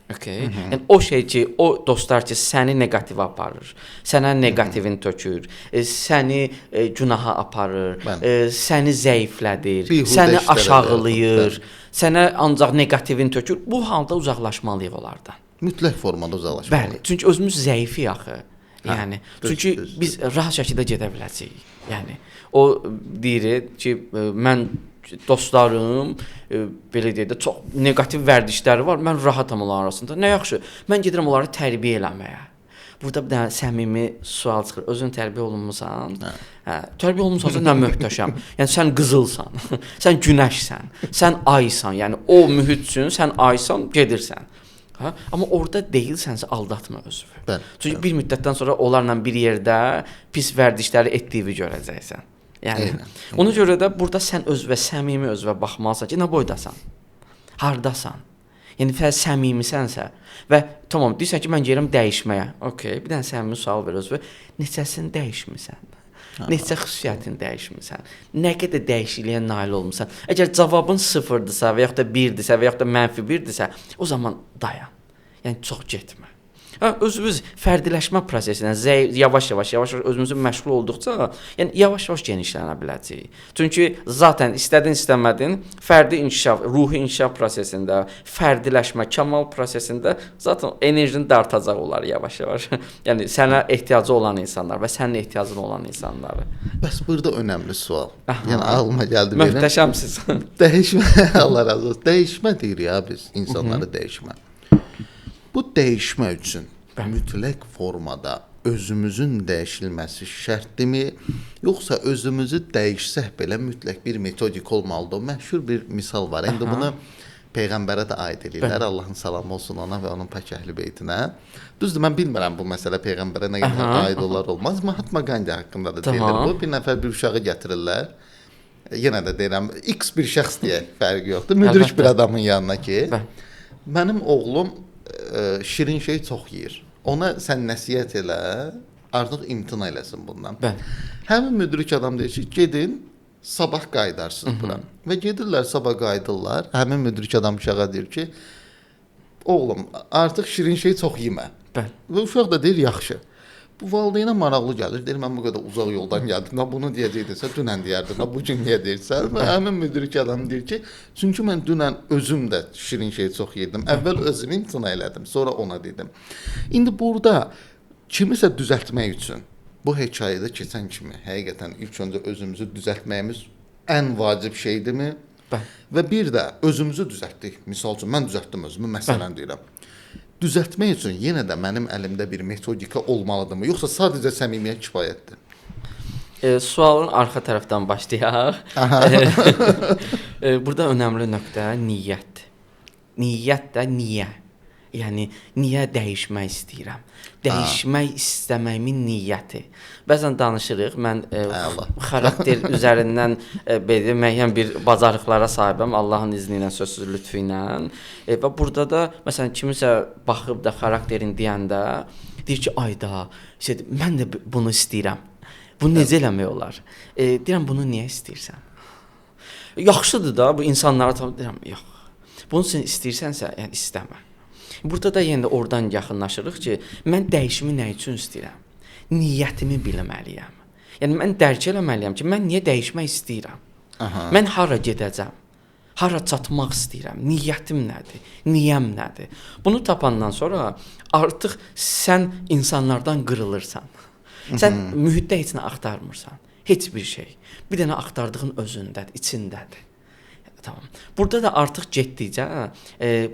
Okay. Yəni o şey ki, o dostlar ki, səni neqativə aparır, sənə neqativini tökür, səni günaha aparır, səni zəiflədir, səni aşağılayır, sənə ancaq neqativini tökür, bu halda uzaqlaşmalıyıq onlardan. Mütləq formada uzaqlaşmalıyıq. Bəli, çünki özümüz zəifik axı. Yəni, çünki biz rahat şəkildə gedə biləcəyik. Yəni, o deyir ki, mən dostlarım belə deyək də çox neqativ vərdişləri var. Mən rahatam onların arasında. Nə yaxşı. Mən gedirəm onları tərbiyə eləməyə. Burada bir dənə səmimi sual çıxır. Özün tərbiyə olunmusan? Hə, tərbiyə olunmusansa nə möhtəşəm. Yəni sən qızılsan, sən günəşsən, sən aysan. Yəni o mühit üçün sən aysan, gedirsən. Hə? Amma orada deyilsənsə aldatma özünü. Çünki bir müddətdən sonra onlarla bir yerdə pis vərdişləri etdiyini görəcəksən. Yəni ona görə də burada sən özünə səmimi özünə baxmalısan ki, nə boydasan? Hardasan? Yəni səmimisənsə və tamam deyirsən ki, mən gəlirəm dəyişməyə. Okay, bir dənə səmimi sual ver özünə. Neçəsini dəyişmisən? Neçə xüsusiyyətini dəyişmisən? Nə qədər dəyişikliyə nail olmusan? Əgər cavabın 0-dırsa və yaxud da 1-dirsə və yaxud da -1-dirsə, o zaman dayan. Yəni çox getmə. Özümüz fərdiləşmə prosesindən yavaş-yavaş özümüzü məşğul olduqca, yəni yavaş-yavaş genişlənə biləcəyik. Çünki zaten istədin-istəmədin fərdi inkişaf, ruhi inkişaf prosesində, fərdiləşmə, kamal prosesində zaten enerjin dartacaq olar yavaş-yavaş. Yəni sənə ehtiyacı olan insanlar və sənin ehtiyacın olan insanları. Bəs burada önəmli sual. Yəni ağlıma gəldi belə. Möhtəşəmsiz. Dəyişmə, Allah razı olsun. Dəyişmə deyirik ya biz insanları dəyişmə. Bu dəyişmə üçün mütləq formada özümüzün dəyişilməsi şərtdirmi, yoxsa özümüzü dəyişsək belə mütləq bir metodik olmalıdır? Məşhur bir misal var. İndi bunu Peyğəmbərə də aid edirlər. Allahın salamı olsun ona və onun pək əhli beytinə. Düzdür, mən bilmirəm bu məsələ Peyğəmbərə nə qədər aid olar olmaz. Mahatma Gandhi haqqında da deyilir bu. Bir nəfər bir uşağı gətirirlər. Yenə də deyirəm, X bir şəxs deyə fərqi yoxdur. Müdrik bir adamın yanına ki, mənim oğlum şirin şey çox yeyir. Ona sən nəsihət elə, artıq imtina eləsin bundan. Həmin müdrik adam deyir ki, gedin, sabah qayıdarsınız bura. Və gedirlər, sabah qayıdırlar. Həmin müdrik adam uşağa deyir ki, oğlum, artıq şirin şey çox yemə. Və uşaq da deyir, yaxşı. Bu valideynə maraqlı gəlir. Deyir, mən bu qədər uzaq yoldan gəldim. Bunu deyəcəkdinsə, dünən deyərdin. Bugün niyə deyirsən? Və həmin müdrik adam deyir ki, çünki mən dünən özüm də şirin şey çox yedim. Əvvəl özümü imtina elədim, sonra ona dedim. İndi burada kimisə düzəltmək üçün bu hekayədə keçən kimi həqiqətən ilk öncə özümüzü düzəltməyimiz ən vacib şeydirmi? Və bir də özümüzü düzəltdik. Misal üçün mən düzəltdim özümü, məsələn deyirəm. Düzəltmək üçün yenə də mənim əlimdə bir metodika olmalıdırmı? Yoxsa sadəcə səmimiyyət kifayətdir? Sualın arxa tərəfdən başlayaq. Burada önəmli nöqtə niyyətdir. Niyyət də niyə? Yəni niyə dəyişmək istəyirəm? Dəyişmək istəməyimin niyyəti. Bəzən danışırıq. Mən xarakter üzərindən belə müəyyən bir bacarıqlara sahibəm Allahın izni ilə, sözsüz lütfü ilə. Və burada da məsələn kimisə baxıb da xarakterin deyəndə deyir ki, ayda, mən də bunu istəyirəm. Bunu necə eləmək olar? Deyirəm, bunu niyə istəyirsən? Yaxşıdır da bu insanlara deyirəm, yox. Bunu sən istəyirsənsə, yəni istəmə. Burada da yenə də oradan yaxınlaşırıq ki, mən dəyişimi nə üçün istəyirəm? Niyyətimi bilməliyəm. Yəni mən dərk eləməliyəm ki, mən niyə dəyişmək istəyirəm? Mən hara gedəcəm? Hara çatmaq istəyirəm? Niyyətim nədir? Niyyəm nədir? Bunu tapandan sonra artıq sən insanlardan qırılırsan. Sən mühitdə heç nə axtarmırsan. Heç bir şey. Bir dənə axtardığın özündədir, içindədir. Tamam. Burada da artıq getdikcə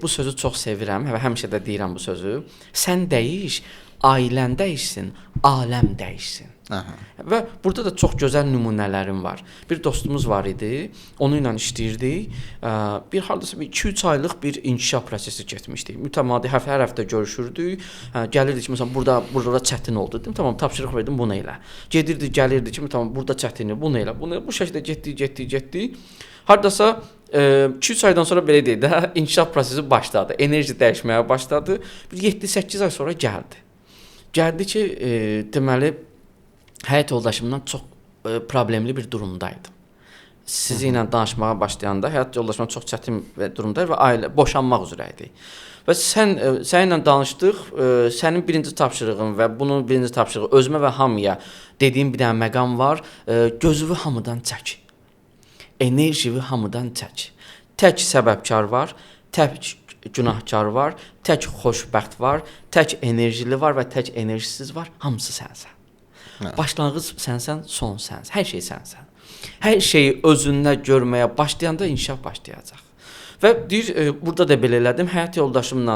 bu sözü çox sevirəm və həmişə də deyirəm bu sözü. Sən dəyiş, ailən dəyişsin, aləm dəyişsin. Aha. Və burada da çox gözəl nümunələrim var. Bir dostumuz var idi, onunla işləyirdik. Bir hardasa 2-3 aylıq bir inkişaf prosesi getmişdi. Mütəmadi hər həftə görüşürdük. Gəlirdik ki, məsələn, burada çətin oldu. Dedim, tamam, tapşırıq verdim, bunu elə. Gedirdik, gəlirdik ki, tamam, burada çətindir, bunu elə. Bu şəkildə getdik. Hardasa 2-3 aydan sonra belə deyək də, inkişaf prosesi başladı. Enerji dəyişməyə başladı. Bir 7-8 ay sonra gəldi. Gəldi ki, deməli, həyat yoldaşımdan çox problemli bir durumdaydım. Sizinlə danışmağa başlayanda həyat yoldaşımdan çox çətin bir durumdaydı və ailə boşanmaq üzrə idi. Və səninlə danışdıq, sənin birinci tapşırığın və bunun birinci tapşırığı özümə və hamıya dediyim bir dənə məqam var. Gözünü hamıdan çək. Enerjini hamıdan çək. Tək səbəbkar var, tək günahkar var, tək xoşbəxt var, tək enerjili var və tək enerjisiz var. Hamısı sənsən. Başlanğıc sənsən, son sənsən. Hər şey sənsən. Hər şeyi özündə görməyə başlayanda inkişaf başlayacaq. Və deyir, burada da belə elədim. Həyat yoldaşımla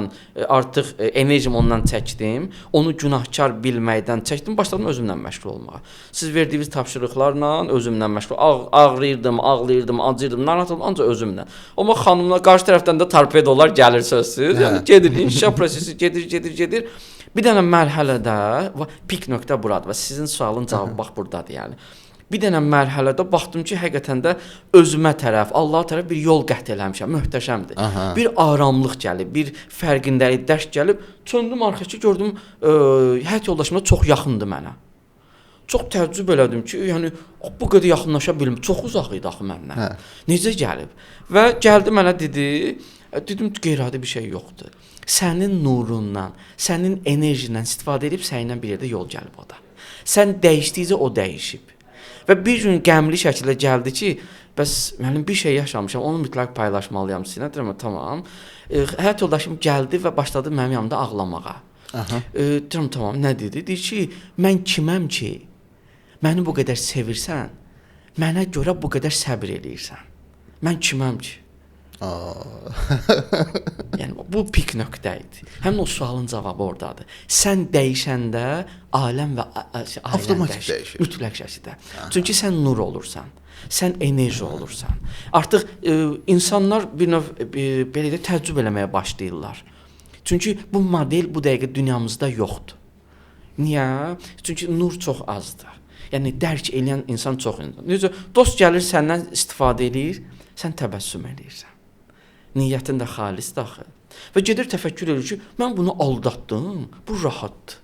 artıq enerjimi ondan çəkdim. Onu günahkar bilməkdən çəkdim. Başladım özümlə məşğul olmağa. Siz verdiyiniz tapşırıqlarla özümlə məşğul. Ağlayırdım, acıyırdım, narahat olurdum ancaq özümlə. Amma xanımla qarşı tərəfdən də torpedolar gəlir sözsüz. Yəni gedir, inkişaf prosesi gedir. Bir dənə mərhələdə pik nöqtə buradır və sizin sualın cavabı bax burdadır, yəni. Bir dənə mərhələdə baxdım ki, həqiqətən də özümə tərəf, Allaha tərəf bir yol qət eləmişəm, möhtəşəmdir. Bir aramlıq gəlib, bir fərqindəlik, dərk gəlib, döndüm arxaçı gördüm, həyat yoldaşım da çox yaxındır mənə. Çox təəccüb elədim ki, yəni bu qədər yaxınlaşa bilmir, çox uzaq idi axı məndən. Necə gəlib? Və gəldi mənə dedi, dedim qeyri-adi bir şey yoxdur. Sənin nurundan, sənin enerjindən istifadə edib səninlə bir yerdə yol gəlib o da. Sən dəyişdikcə o dəyişib. Və bir gün qəmli şəkildə gəldi ki, bəs mənim bir şey yaşamışam, onu mütləq paylaşmalıyam sizinlə. Deyirəm, tamam. Həyat yoldaşım gəldi və başladı mənim yanımda ağlamağa. Deyirəm, tamam, nə dedi? Deyir ki, mən kiməm ki, məni bu qədər sevirsən, mənə görə bu qədər səbir eləyirsən. Mən kiməm ki? Yəni bu pik nöqtə idi. Həmin o sualın cavabı ordadır. Sən dəyişəndə aləm və ailən dəyişir. Mütləq şəkildə. Çünki sən nur olursan. Sən enerji olursan. Artıq insanlar bir növ belə də təəccüb eləməyə başlayırlar. Çünki bu model bu dəqiqə dünyamızda yoxdur. Niyə? Çünki nur çox azdır. Yəni dərk edən insan çox insan. Necə dost gəlir səndən istifadə edir, sən təbəssüm eləyirsən. Niyyətin də xalisdir axı. Və gedir təfəkkür edir ki, mən bunu aldatdım, bu rahatdır.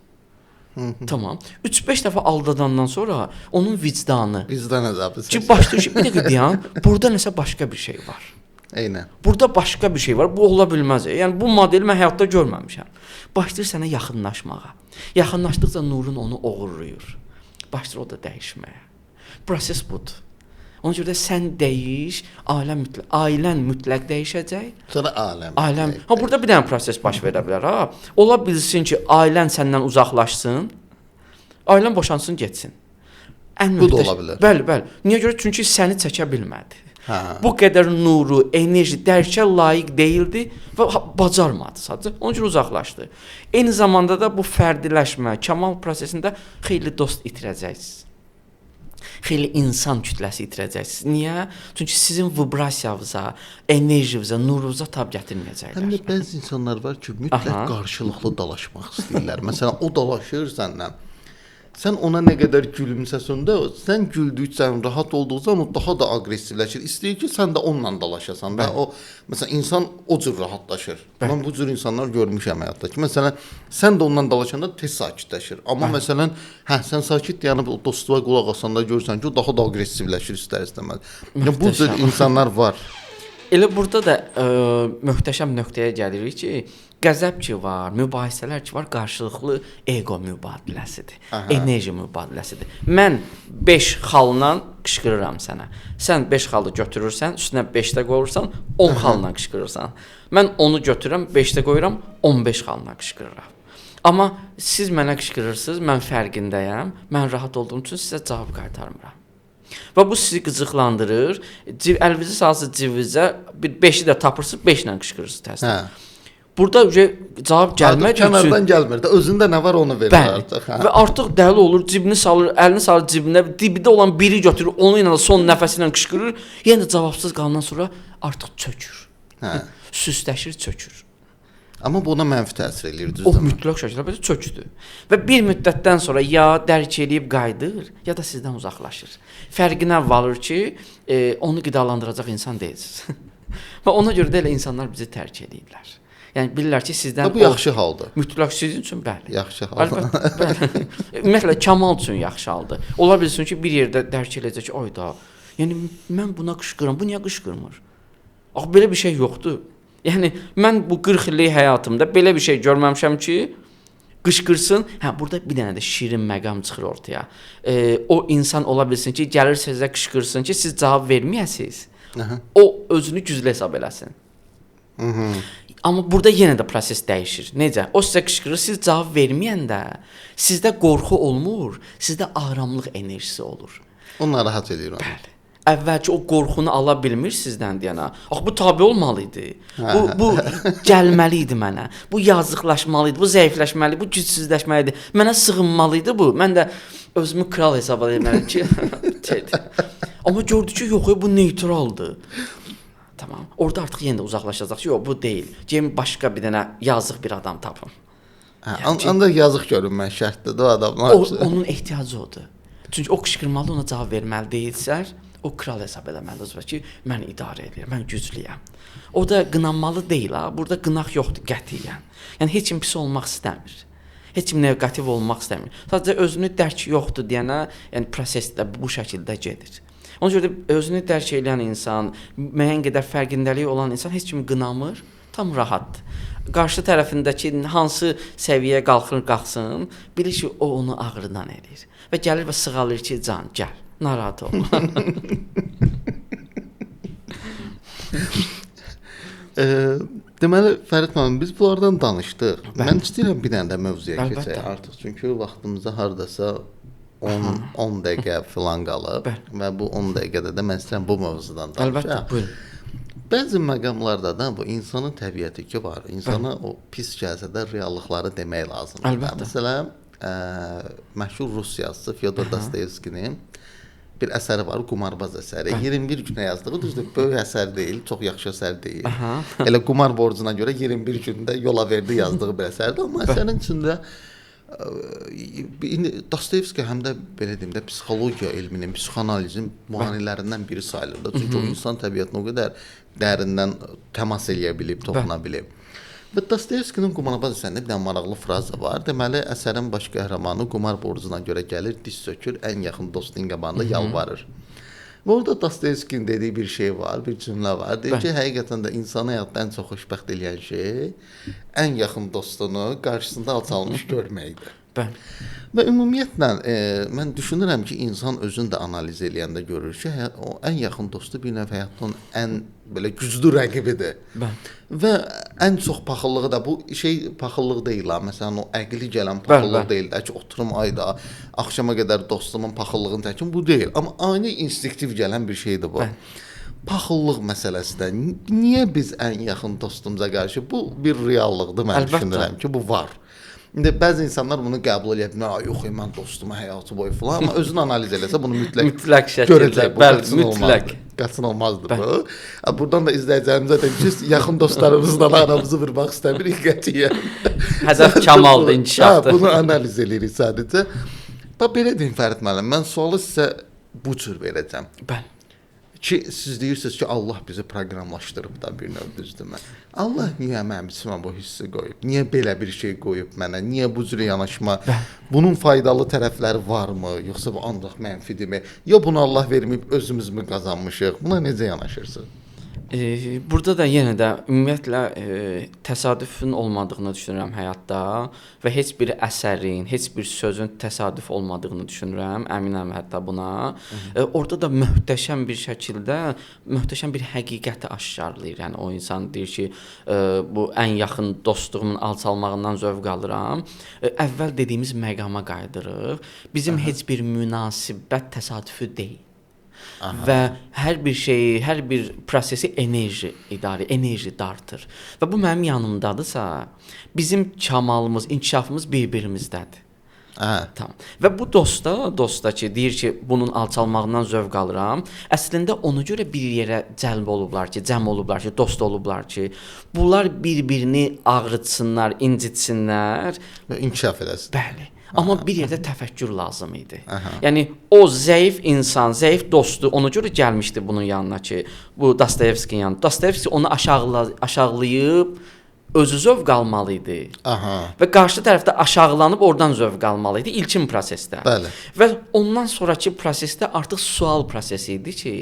Tamam. 3-5 dəfə aldadandan sonra onun vicdanı əzabı ki, başlayır ki, bir dəqiqə deyəm, burada nəsə başqa bir şey var. Eynən. Burada başqa bir şey var, bu ola bilməz. Yəni bu modeli mən həyatda görməmişəm. Başlayır sənə yaxınlaşmağa. Yaxınlaşdıqca nurun onu oğurlayır. Başlayır o da dəyişməyə. Proses budur. Ona görə də sən dəyiş, ailən mütləq dəyişəcək. Sonra aləm. Burada bir dənə proses baş verə bilər. Ola bilsin ki, ailən səndən uzaqlaşsın, ailən boşansın, getsin. Bu da ola bilər. Bəli. Niyə görə? Çünki səni çəkə bilmədi. Bu qədər nuru, enerji dərkə layiq deyildi və bacarmadı sadəcə. Onun üçün uzaqlaşdı. Eyni zamanda da bu fərdiləşmə, kamal prosesində xeyli dost itirəcəksiniz. Xeyli insan kütləsi itirəcəksiniz. Niyə? Çünki sizin vibrasiyanıza, enerjinizə, nurunuza tab gətirməyəcəklər. Həm də bəzi insanlar var ki, mütləq qarşılıqlı dalaşmaq istəyirlər. Məsələn, o dalaşır səndən. Sən ona nə qədər gülümsəsən də, sən güldükcə, rahat olduqca o daha da aqressivləşir. İstəyir ki, sən də onunla dalaşasan və o məsələn insan o cür rahatlaşır. Mən bu cür insanlar görmüşəm həyatda ki, məsələn, sən də onunla dalaşanda tez sakitləşir. Amma məsələn, sən sakit deyəndə o dostluğa qulaq asanda görürsən ki, o daha da aqressivləşir istər-istəməz. Yəni bu cür insanlar var. Elə burada da möhtəşəm nöqtəyə gəlirik ki, qəzəb ki var, mübahisələr ki var, qarşılıqlı ego mübadiləsidir, enerji mübadiləsidir. Mən 5 xalla qışqırıram sənə. Sən 5 xalı götürürsən, üstünə 5 də qoyursan, 10 xalla qışqırırsan. Mən onu götürürəm, 5 də qoyuram, 15 xalla qışqırıram. Amma siz mənə qışqırırsınız, mən fərqindəyəm, mən rahat olduğum üçün sizə cavab qaytarmıram. Və bu sizi qıcıqlandırır. Əlinizi salsınız cibinizə, bir 5-i də tapırsınız, 5 ilə qışqırırsınız təsdiq. Bu burada cavab gəlmək üçün kənardan gəlmir də, özündə nə var onu verir artıq. Hə. Və artıq dəli olur, cibini salır, əlini salır cibinə, dibində olan biri götürür, onu ilə son nəfəsi ilə qışqırır, yenə də cavabsız qalandan sonra artıq çökür. Hə. Süstləşir, çökür. Amma bu ona mənfi təsir eləyir, O düzdürmü? mütləq şəkildə belə çökdü. Və bir müddətdən sonra ya dərk eləyib qayıdır, ya da sizdən uzaqlaşır. Fərqinə varır ki, onu qidalandıracaq insan deyilsiniz. Və ona görə də elə insanlar bizi tərk edirlər. Yəni bilirlər ki, sizdən Bu yaxşı haldır. mütləq sizin üçün bəli. Yaxşı haldır. Əlbəttə, bəli. Ümumiyyətlə Kamal üçün yaxşı haldır. Ola bilsin ki, bir yerdə dərk eləyəcək ki, oyda. Yəni mən buna qışqıram, bu niyə qışqırmır? Ax belə bir şey yoxdur. Yəni mən bu 40 illik həyatımda belə bir şey görməmişəm ki, qışqırsın. Hə, burada bir dənə də şirin məqam çıxır ortaya. O insan ola bilsin ki, gəlir sizə qışqırsın ki, siz cavab verməyəsiniz. O özünü güclü hesab eləsin. Amma burada yenə də proses dəyişir. Necə? O sizə qışqırır, siz cavab verməyəndə sizdə qorxu olmur, sizdə aramlıq enerjisi olur. O narahat edir onu. Bəli. Əvvəlki o qorxunu ala bilmir sizdən deyənə. Ax bu tabe olmalı idi. Bu gəlməli idi mənə. Bu yazıqlaşmalı idi, bu zəifləşməli, bu gücsüzləşməli idi. Mənə sığınmalı idi bu. Mən də özümü kral hesab etməliyəm ki, amma gördü ki, yox, bu neytraldır. Tamam. Orada artıq yenə də uzaqlaşacaq ki, yox, bu deyil. Gəlin başqa bir dənə yazıq bir adam tapım. Ancaq yazıq görünmək şərtdir də o adamlar. Onun ehtiyacı odur. Çünki o qışqırmalı, ona cavab verməli deyilsər, o kral hesab eləməli özünə ki, mən idarə edirəm, mən güclüyəm. O da qınanmalı deyil ha, burada qınaq yoxdur qətiyyən. Yəni heç kim pis olmaq istəmir. Heç kim neqativ olmaq istəmir. Sadəcə özünü dərk yoxdur deyənə, yəni proses də bu şəkildə gedir. Ona görə də özünü dərk edən insan, müəyyən qədər fərqindəliyi olan insan heç kimi qınamır, tam rahatdır. Qarşı tərəfindəki hansı səviyyəyə qalxsın, bilir ki, o onu ağrıdan eləyir. Və gəlir və sığalır ki, can, gəl, narahat olma. Deməli, Fərid müəllim, biz bunlardan danışdıq. Mən istəyirəm bir dənə də mövzuya keçək artıq. Çünki vaxtımızda hardasa 10 dəqiqə filan qalıb və bu 10 dəqiqədə də mən istəyirəm bu mövzudan danışaq. Əlbəttə, buyurun. Bəzi məqamlarda da bu insanın təbiəti ki var. İnsana o pis gəlsə də reallıqları demək lazımdır. Əlbəttə. Məsələn, məşhur rus yazıçısı Fyodor Dostoyevskinin bir əsəri var, Qumarbaz əsəri. 21 günə yazdığı, düzdür, böyük əsər deyil, çox yaxşı əsər deyil. Elə qumar borcuna görə 21 gündə yola verdi yazdığı bir əsərdir. Amma əsərin içində Dostoyevski həm də belə deyim də psixologiya elminin, psixoanalizin mühanilərindən biri sayılır. Çünki o insan təbiətinə o qədər dərindən təmas eləyə bilib, toxuna bilib. Və Dostoyevskinin Qumarbaz əsərində bir dənə maraqlı fraza var. Deməli, əsərin baş qəhrəmanı qumar borcuna görə gəlir, diz sökür, ən yaxın dostunun qabağında yalvarır. Və orada Dostoyevskinin dediyi bir şey var, bir cümlə var. Deyir ki, həqiqətən də insanı həyatda ən çox xoşbəxt eləyən şey ən yaxın dostunu qarşısında alçalmış görməkdir. Və ümumiyyətlə mən düşünürəm ki, insan özünü də analiz eləyəndə görür ki, o ən yaxın dostu bir növ həyatın ən belə güclü rəqibidir. Və ən çox paxıllığı da bu şey paxıllıq deyil ha. Məsələn, o əqli gələn paxıllıq deyil də ki, oturum ayda axşama qədər dostumun paxıllığını təkin bu deyil. Amma ani instinktiv gələn bir şeydir bu. Paxıllıq məsələsi də niyə biz ən yaxın dostumuza qarşı bu bir reallıqdır mən düşünürəm ki, bu var. İndi bəzi insanlar bunu qəbul edə bilmir. Yox, mən dostuma həyatı boyu falan, amma özünü analiz eləsə bunu mütləq şəkildə, bəli, mütləq qaçınılmazdır bu. Buradan da izləyicilərimizə deyim ki, yaxın dostlarımızla aramızı vurmaq istəmirik qətiyyən. Hədəf kamaldır, inkişafdır. Bunu analiz eləyirik sadəcə. Belə deyim Fərid müəllim, mən sualı sizə bu cür verəcəm. Bəli. Ki siz deyirsiniz ki, Allah bizi proqramlaşdırıb da bir növ düzdürmü? Allah niyə mənim içimə bu hissi qoyub? Niyə belə bir şey qoyub mənə? Niyə bu cür yanaşma? Bunun faydalı tərəfləri varmı? Yoxsa bu ancaq mənfidirmi? Ya bunu Allah verməyib özümüz mü qazanmışıq? Buna necə yanaşırsınız? Burada da yenə də ümumiyyətlə təsadüfün olmadığını düşünürəm həyatda və heç bir əsərin, heç bir sözün təsadüf olmadığını düşünürəm, əminəm hətta buna. Orada da möhtəşəm bir şəkildə, möhtəşəm bir həqiqəti aşkarlayır. Yəni o insan deyir ki, bu ən yaxın dostluğumun alçalmağından zövq alıram. Əvvəl dediyimiz məqama qayıdırıq. Bizim heç bir münasibət təsadüfü deyil. və hər bir şeyi, hər bir prosesi enerji dartır. Və bu mənim yanımdadırsa, bizim kamalımız, inkişafımız bir-birimizdədir. Tamam. Və bu dosta ki, deyir ki, bunun alçalmağından zövq alıram. Əslində ona görə bir yerə cəlb olublar ki, cəm olublar ki, dost olublar ki, bunlar bir-birini ağrıtsınlar, incitsinlər və inkişaf eləsin. Bəli. Amma bir yerdə təfəkkür lazım idi. Yəni o zəif insan, zəif dostu ona görə gəlmişdi bunun yanına ki, bu Dostoyevskinin yanına. Dostoyevski onu aşağılayıb özü zövq almalı idi. Və qarşı tərəfdə aşağılanıb oradan zövq almalı idi ilkin prosesdə. Bəli. Və ondan sonrakı prosesdə artıq sual prosesi idi ki,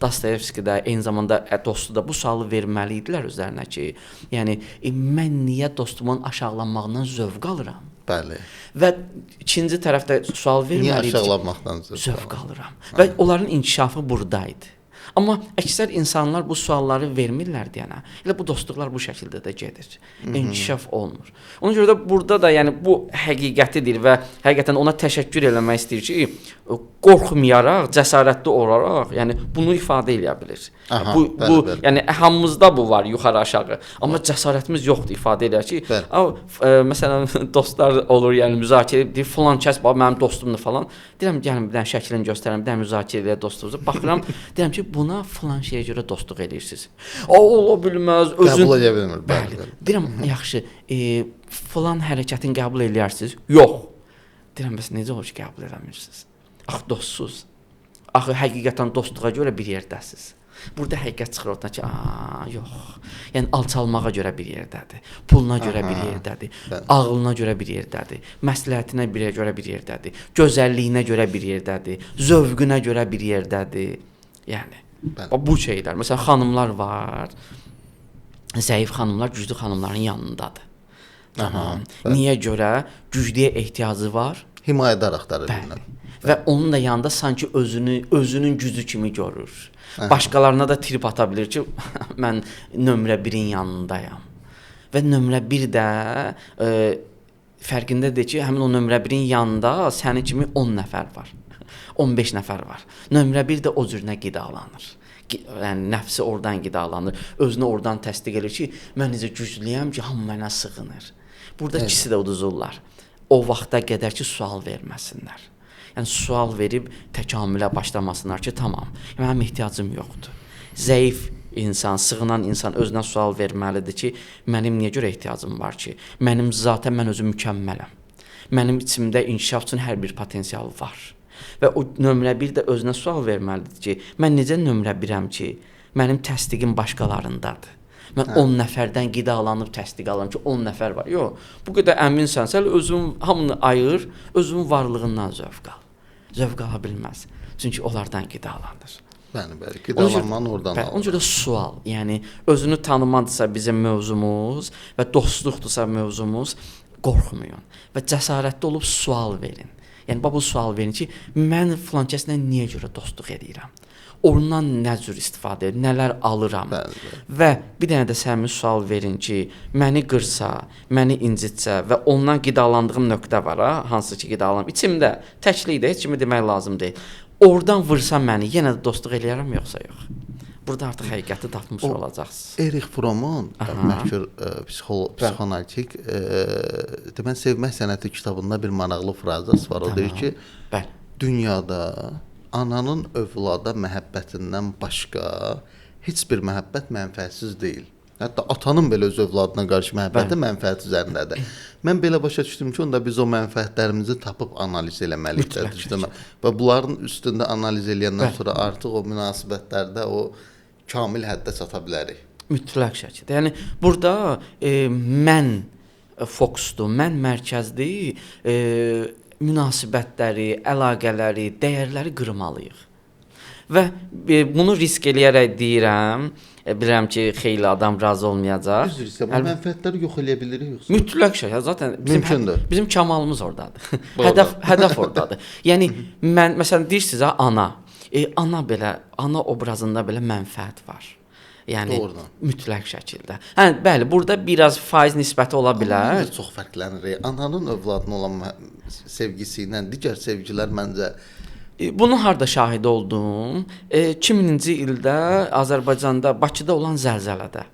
Dostoyevski də eyni zamanda dostu da bu sualı verməli idilər özlərinə ki, yəni mən niyə dostumun aşağılanmağından zövq alıram? Bəli. Və ikinci tərəfdə sual verməli idi. Niyə aşağılanmaqdan zövq alıram? Və onların inkişafı buradaydı. Amma əksər insanlar bu sualları vermirlər deyənə. Elə bu dostluqlar bu şəkildə də gedir. İnkişaf olmur. Ona görə də burada da yəni bu həqiqətidir və həqiqətən ona təşəkkür eləmək istəyir ki, qorxmayaraq, cəsarətli olaraq, yəni bunu ifadə eləyə bilir. Bu yəni hamımızda bu var, yuxarı aşağı. Amma cəsarətimiz yoxdur ifadə eləyə ki, məsələn dostlar olur, yəni müzakirə edir, filan kəs mənim dostumdur falan. Deyirəm, gəlin bir dənə şəklini göstərim, bir dənə müzakirə eləyə dostluğunuzu. Baxıram, deyirəm ki, buna filan şeyə görə dostluq edirsiniz. Ola bilməz, özün qəbul edə bilmir. Bəli. Deyirəm, yaxşı, filan hərəkətin qəbul eləyərsiniz? Yox. Deyirəm, bəs necə olur ki, qəbul eləmirsiniz? Axı dostsuz. Axı həqiqətən dostluğa görə bir yerdəsiz. Burada həqiqət çıxır ortadan ki, yox. Yəni alçalmağa görə bir yerdədir. Puluna görə bir yerdədir. Ağlına görə bir yerdədir. Məsləhətinə görə bir yerdədir. Gözəlliyinə görə bir yerdədir. Zövqünə görə bir yerdədir. Yəni bu şeylər. Məsələn, xanımlar var. Zəif xanımlar güclü xanımların yanındadır. Tamam. Niyə görə? Güclüyə ehtiyacı var. Himayədar axtarır. Və onun da yanında sanki özünün gücü kimi görür. Başqalarına da trip ata bilir ki, mən nömrə 1-in yanındayam. Və nömrə 1 də fərqindədir ki, həmin o nömrə 1-in yanında sənin kimi 10 nəfər var. 15 nəfər var. Nömrə 1 də o cürünə qidalanır. Yəni nəfsi oradan qidalanır. Özünü oradan təsdiq edir ki, mən necə güclüyəm ki, hamı mənə sığınır. Burada ikisi də uduzurlar. O vaxta qədər ki, sual verməsinlər. Yəni sual verib təkamülə başlamasınlar ki, tamam, mənim ehtiyacım yoxdur. Zəif insan, sığınan insan özünə sual verməlidir ki, mənim niyə görə ehtiyacım var ki? Mənim zatən mən özüm mükəmmələm. Mənim içimdə inkişaf üçün hər bir potensial var. Və o nömrə 1 də özünə sual verməlidir ki, mən necə nömrə 1-əm ki, mənim təsdiqim başqalarındadır. Mən 10 nəfərdən qidalanıb təsdiq alıram ki, 10 nəfər var. Yox, bu qədər əminsənsə, özün hamını ayır, özün varlığından zövq al. Zövq ala bilməz. Çünki onlardan qidalanır. Bəli, qidalanmanı oradan alır. Ona görə sual, yəni özünü tanımadırsa bizim mövzumuz və dostluqdursa mövzumuz, qorxmayın və cəsarətli olub sual verin. Yəni bu sual verin ki, mən filan kəslə niyə görə dostluq edirəm? Ondan nə cür istifadə edir, nələr alıram? Və bir dənə də səmimi sual verin ki, məni qırsa, məni incitsə və ondan qidalandığım nöqtə var, hansı ki qidalanım. İçimdə, təklikdə, heç kimi demək lazım deyil. Oradan vursa məni, yenə də dostluq eləyərəm, yoxsa yox? Burada artıq həqiqəti tapmış olacaqsınız. Erich Fromm'un məşhur psixoanalitik demək sevmək sənəti kitabında bir maraqlı frazası var. O deyir ki, dünyada ananın övlada məhəbbətindən başqa heç bir məhəbbət mənfəətsiz deyil. Hətta atanın belə öz övladına qarşı məhəbbəti mənfəət üzərindədir. Mən belə başa düşdüm ki, onda biz o mənfəətlərimizi tapıb analiz eləməliyik. Və bunların üstündə analiz eləyəndən sonra artıq o münasibətlərdə o kamil həddə çata bilərik. Mütləq şəkildə. Yəni burada mən fokusdur, mən mərkəzli münasibətləri, əlaqələri, dəyərləri qırmalıyıq. Və bunu risk eləyərək deyirəm, bilirəm ki, xeyli adam razı olmayacaq. Üzr istəyirəm, mənfəətləri yox eləyə bilirik yoxsa? Mütləq şey, zaten bizim kamalımız ordadır. Hədəf ordadır. Yəni mən məsələn deyirsiniz ana ana obrazında belə mənfəət var. Yəni doğrudan. Mütləq şəkildə. Bəli, burada biraz faiz nisbəti ola bilər. Amma çox fərqlənir. Ananın övladına olan sevgisi ilə digər sevgilər məncə Bunun harda şahid oldum? 2000-ci ildə Azərbaycanda, Bakıda olan zəlzələdə.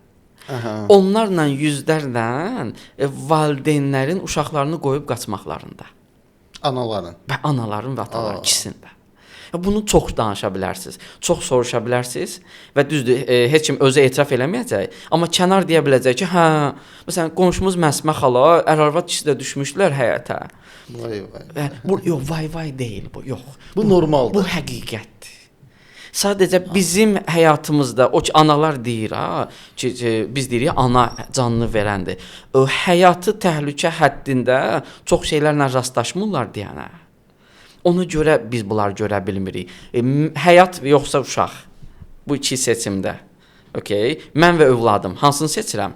Aha. Onlarla yüzlərlə valideynlərin uşaqlarını qoyub qaçmaqlarında Anaların. və anaların və ataların ikisində. Bunu çox danışa bilərsiniz, çox soruşa bilərsiniz və düzdür, heç kim özü etiraf eləməyəcək, amma kənar deyə biləcək ki, hə, məsələn, qonşumuz Məsmə xala, ər-arvad ikisi də düşmüşlər həyətə. Vay vay. Bu yox, vay deyil bu, yox. Bu normaldır. Bu həqiqətdir. Sadəcə bizim həyatımızda o ki analar deyir ki, biz deyirik ana canını verəndir. O həyatı təhlükə həddində çox şeylərlə rastlaşmırlar deyənə. Ona görə biz bunları görə bilmirik. Həyat yoxsa uşaq. Bu iki seçimdə. Okay? Mən və övladım hansını seçirəm?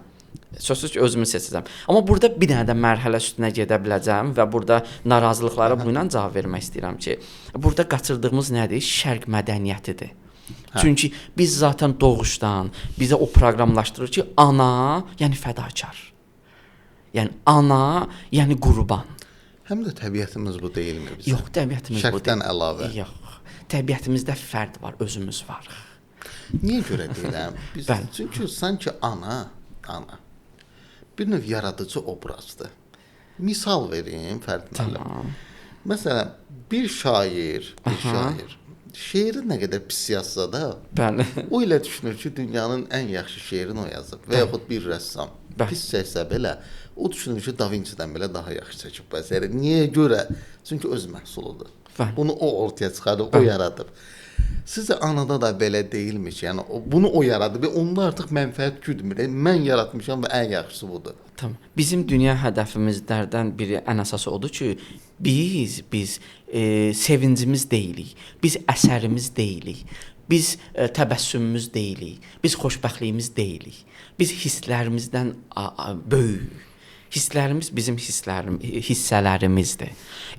Sözsüz ki, özümü seçəcəm. Amma burada bir dənə də mərhələ üstünə gedə biləcəm və burada narazılıqlara bu ilə cavab vermək istəyirəm ki, burada qaçırdığımız nədir? Şərq mədəniyyətidir. Çünki biz zaten doğuşdan bizə o proqramlaşdırır ki, ana, yəni fədakar. Yəni ana, yəni qurban. Həm də təbiətimiz bu deyilmi bizim? Yox, təbiətimiz bu deyil. Şərqdən əlavə. Yox. Təbiətimizdə fərd var, özümüz var. Niyə görə deyirəm? Biz, çünki sanki ana bir növ yaradıcı obrazdır. Misal verim Fərid müəllim. Tamam. Məsələn, bir şair, şeiri nə qədər pis yazsa da, Bəli. o ilə düşünür ki, dünyanın ən yaxşı şeirini o yazıb və yaxud bir rəssam pis çəksə belə, o düşünür ki, Da Vinci-dən belə daha yaxşı çəkib əsəri. Niyə görə? Çünki öz məhsuludur. Bunu o ortaya çıxarıb, o yaradıb. Sizcə anada da belə deyilmi ki, yəni bunu o yaradıb və onda artıq mənfəət güdmür. Mən yaratmışam və ən yaxşısı budur. Tamam. Bizim dünya hədəfimizlərdən biri ən əsası odur ki, biz sevincimiz deyilik, biz əsərimiz deyilik, biz təbəssümümüz deyilik, biz xoşbəxtliyimiz deyilik, biz hisslərimizdən böyük. Hisslərimiz bizim hissələrimizdir.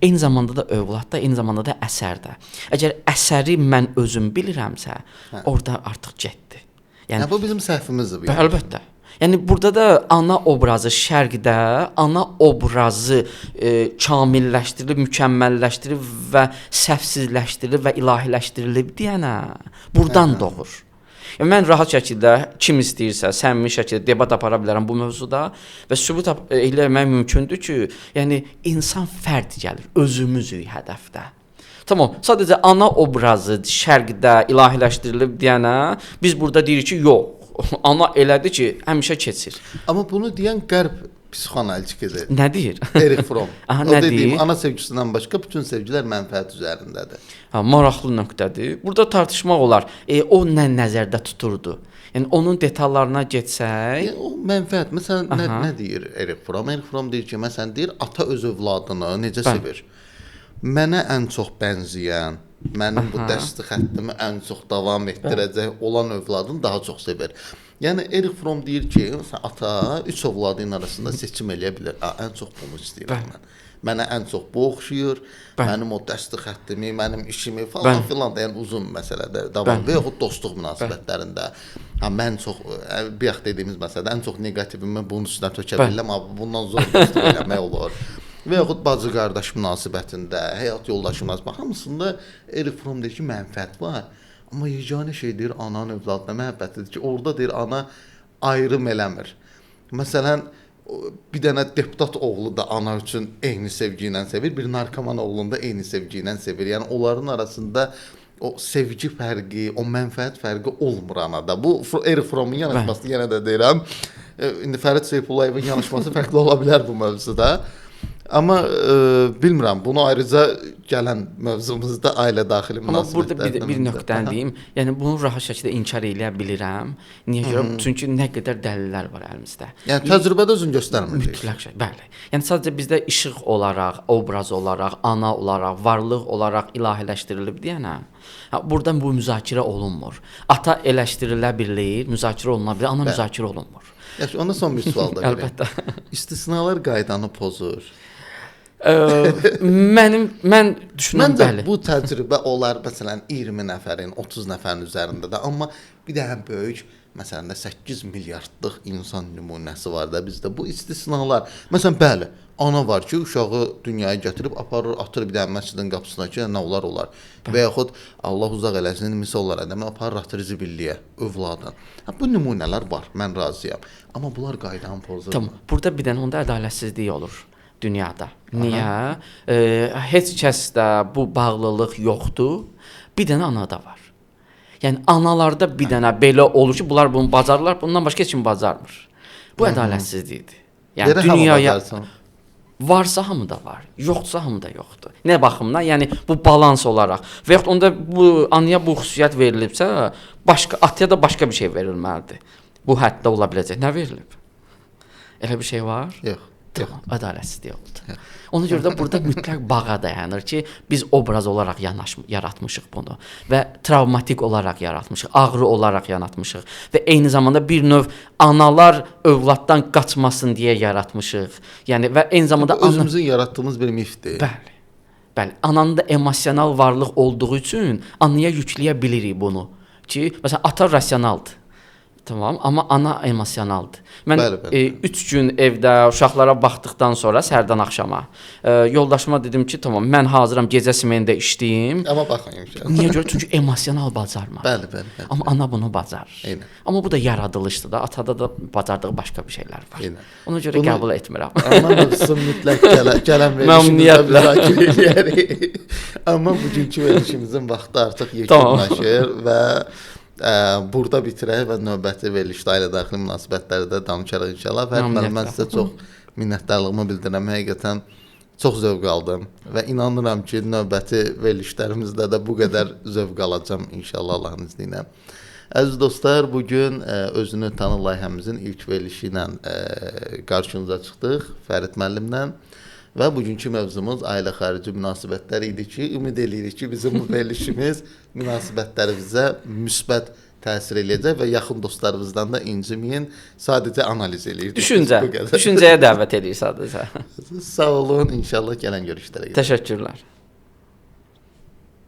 Eyni zamanda da övladda, eyni zamanda da əsərdə. Əgər əsəri mən özüm bilirəmsə, orada artıq getdi. Yəni bu bizim səhvimizdir. Əlbəttə. Yəni burada da ana obrazı şərqdə, ana obrazı kamilləşdirilib, mükəmməlləşdirilib və səhvsizləşdirilib və ilahiləşdirilib deyənə burdan doğur. Yəni mən rahat şəkildə kim istəyirsə, səmimi şəkildə debat apara bilərəm bu mövzuda və sübut eləmək mümkündür ki, yəni insan fərd gəlir, özümüzük hədəfdə. Tamam, sadəcə ana obrazı şərqdə ilahiləşdirilib deyənə biz burada deyirik ki, yox. Ana elədir ki, həmişə keçir. Amma bunu deyən qərb psixoanalitikidir. Nə deyir? Erich Fromm. Nə deyir? Ana sevgisindən başqa bütün sevgilər mənfəət üzərindədir. Maraqlı nöqtədir. Burada tartışmaq olar. O nə nəzərdə tuturdu? Yəni onun detallarına getsək, o mənfəət. Məsələn, nə deyir Erich Fromm? Erich Fromm deyir ki, məsələn, deyir ata öz övladını necə sevir? Mənə ən çox bənzəyən, mənim bu dəsti xəttimi ən çox davam etdirəcək olan övladını daha çox sevir. Yəni Erich Fromm deyir ki, ata 3 övladının arasında seçim eləyə bilər. Ən çox bunu istəyirəm mən. Mənə ən çox bu oxşuyur. Mənim o dəsti xəttimi, mənim işimi falan filan da, yəni uzun məsələdə davam və yaxud dostluq münasibətlərində. Mən çox bayaq dediyimiz məsələdə ən çox neqativimi bunun üstünə tökə bilirəm, amma bundan zor dostluq eləmək olur. Və yaxud bacı-qardaş münasibətində, həyat yoldaşı münasibətində hamısında Erich Fromm deyir ki, mənfəət var. Amma yeganə şey deyir ananın övladına məhəbbətidir ki, orada deyir ana ayrım eləmir. Məsələn, bir dənə deputat oğlu da ana üçün eyni sevgi ilə sevir, bir narkoman oğlunu da eyni sevgi ilə sevir. Yəni onların arasında o sevgi fərqi, o mənfəət fərqi olmur anada. Bu Erich Fromm'un yanaşması yenə də deyirəm. İndi Fərid Seyfullayevin yanaşması fərqli ola bilər bu mövzuda. Amma bilmirəm, bunu ayrıca gələn mövzumuzda ailə daxili münasibətlərdən. Amma burada bir nöqtəni deyim. Yəni bunu rahat şəkildə inkar eləyə bilirəm. Niyə görə? Çünki nə qədər dəlillər var əlimizdə. Yəni təcrübədə özün göstərmir. Mütləq şey, bəli. Yəni sadəcə bizdə işıq olaraq, obraz olaraq, ana olaraq, varlıq olaraq ilahiləşdirilib deyənə. Buradan bu müzakirə olunmur. Ata eləşdirilə bilər, müzakirə oluna bilər, ana müzakirə olunmur. Yaxşı, ona son bir sual da verim. Əlbəttə. İstisnalar qaydanı pozur. Mən düşünürəm, bəli. Bu təcrübə olar məsələn 20 nəfərin, 30 nəfərin üzərində də, amma bir dənə böyük məsələn də 8 milyardlıq insan nümunəsi var da bizdə. Bu istisnalar. Məsələn, bəli, ana var ki, uşağı dünyaya gətirib aparır, atır bir dənə məscidin qapısına ki, nə olar. Və yaxud Allah uzaq eləsin, misal olaraq adamı aparır, atır zibilliyə övladın. Bu nümunələr var, mən razıyam. Amma bunlar qaydanı pozur. Tamam. Burada bir dənə onda ədalətsizlik olur dünyada. Niyə? Heç kəsdə bu bağlılıq yoxdur. Bir dənə anada var. Yəni analarda bir dənə belə olur ki, bunlar bunu bacarırlar, bundan başqa heç kim bacarmır. Bu ədalətsizlikdir. Yəni dünyaya varsa hamıda var, yoxsa hamıda yoxdur. Nə baxımdan? Yəni bu balans olaraq və yaxud onda bu anaya bu xüsusiyyət verilibsə, başqa ataya da başqa bir şey verilməlidir. Bu həddə ola biləcək. Nə verilib? Elə bir şey var? Yox. Tamam, ədalətsizlik oldu. Ona görə də burada mütləq bağa dayanır ki, biz obraz olaraq yaratmışıq bunu və travmatik olaraq yaratmışıq, ağrı olaraq yaratmışıq və eyni zamanda bir növ analar övladdan qaçmasın deyə yaratmışıq. Yəni və eyni zamanda özümüzün yaratdığımız bir mifdir. Bəli. Bəli, ananın da emosional varlıq olduğu üçün anaya yükləyə bilirik bunu ki, məsələn ata rasionaldır. Tamam, amma ana emosionaldır. Mən 3 gün evdə uşaqlara baxdıqdan sonra səhərdən axşama yoldaşıma dedim ki, tamam, mən hazıram gecə smenində işləyim. Amma baxmayım ki. Niyə görə? Çünki emosional bacarmır. Bəli. Amma ana bunu bacarır. Eynən. Amma bu da yaradılışdır da, atada da bacardığı başqa bir şeylər var. Eynən. Ona görə qəbul etmirəm. Amma mövzusun mütləq gələn verilişimizdə müzakirə edərik. Amma bugünkü verilişimizin vaxtı artıq yekunlaşır və burada bitirək və növbəti verilişdə ailə daxili münasibətlərdə danışarıq inşallah. Və mən sizə çox minnətdarlığımı bildirirəm. Həqiqətən çox zövq aldım və inanıram ki, növbəti verilişlərimizdə də bu qədər zövq alacağam inşallah Allahın izni ilə. Əziz dostlar, bugün özünü tanı layihəmizin ilk verilişi ilə qarşınıza çıxdıq Fərid müəllimlə. Və bugünkü mövzumuz ailə xarici münasibətlər idi ki, ümid edirik ki, bizim bu verilişimiz münasibətlərimizə müsbət təsir eləyəcək və yaxın dostlarımızdan da inciməyin, sadəcə analiz eləyirdik. Düşüncəyə dəvət edir sadəcə. Sağ olun, inşallah gələn görüşlərə. Təşəkkürlər.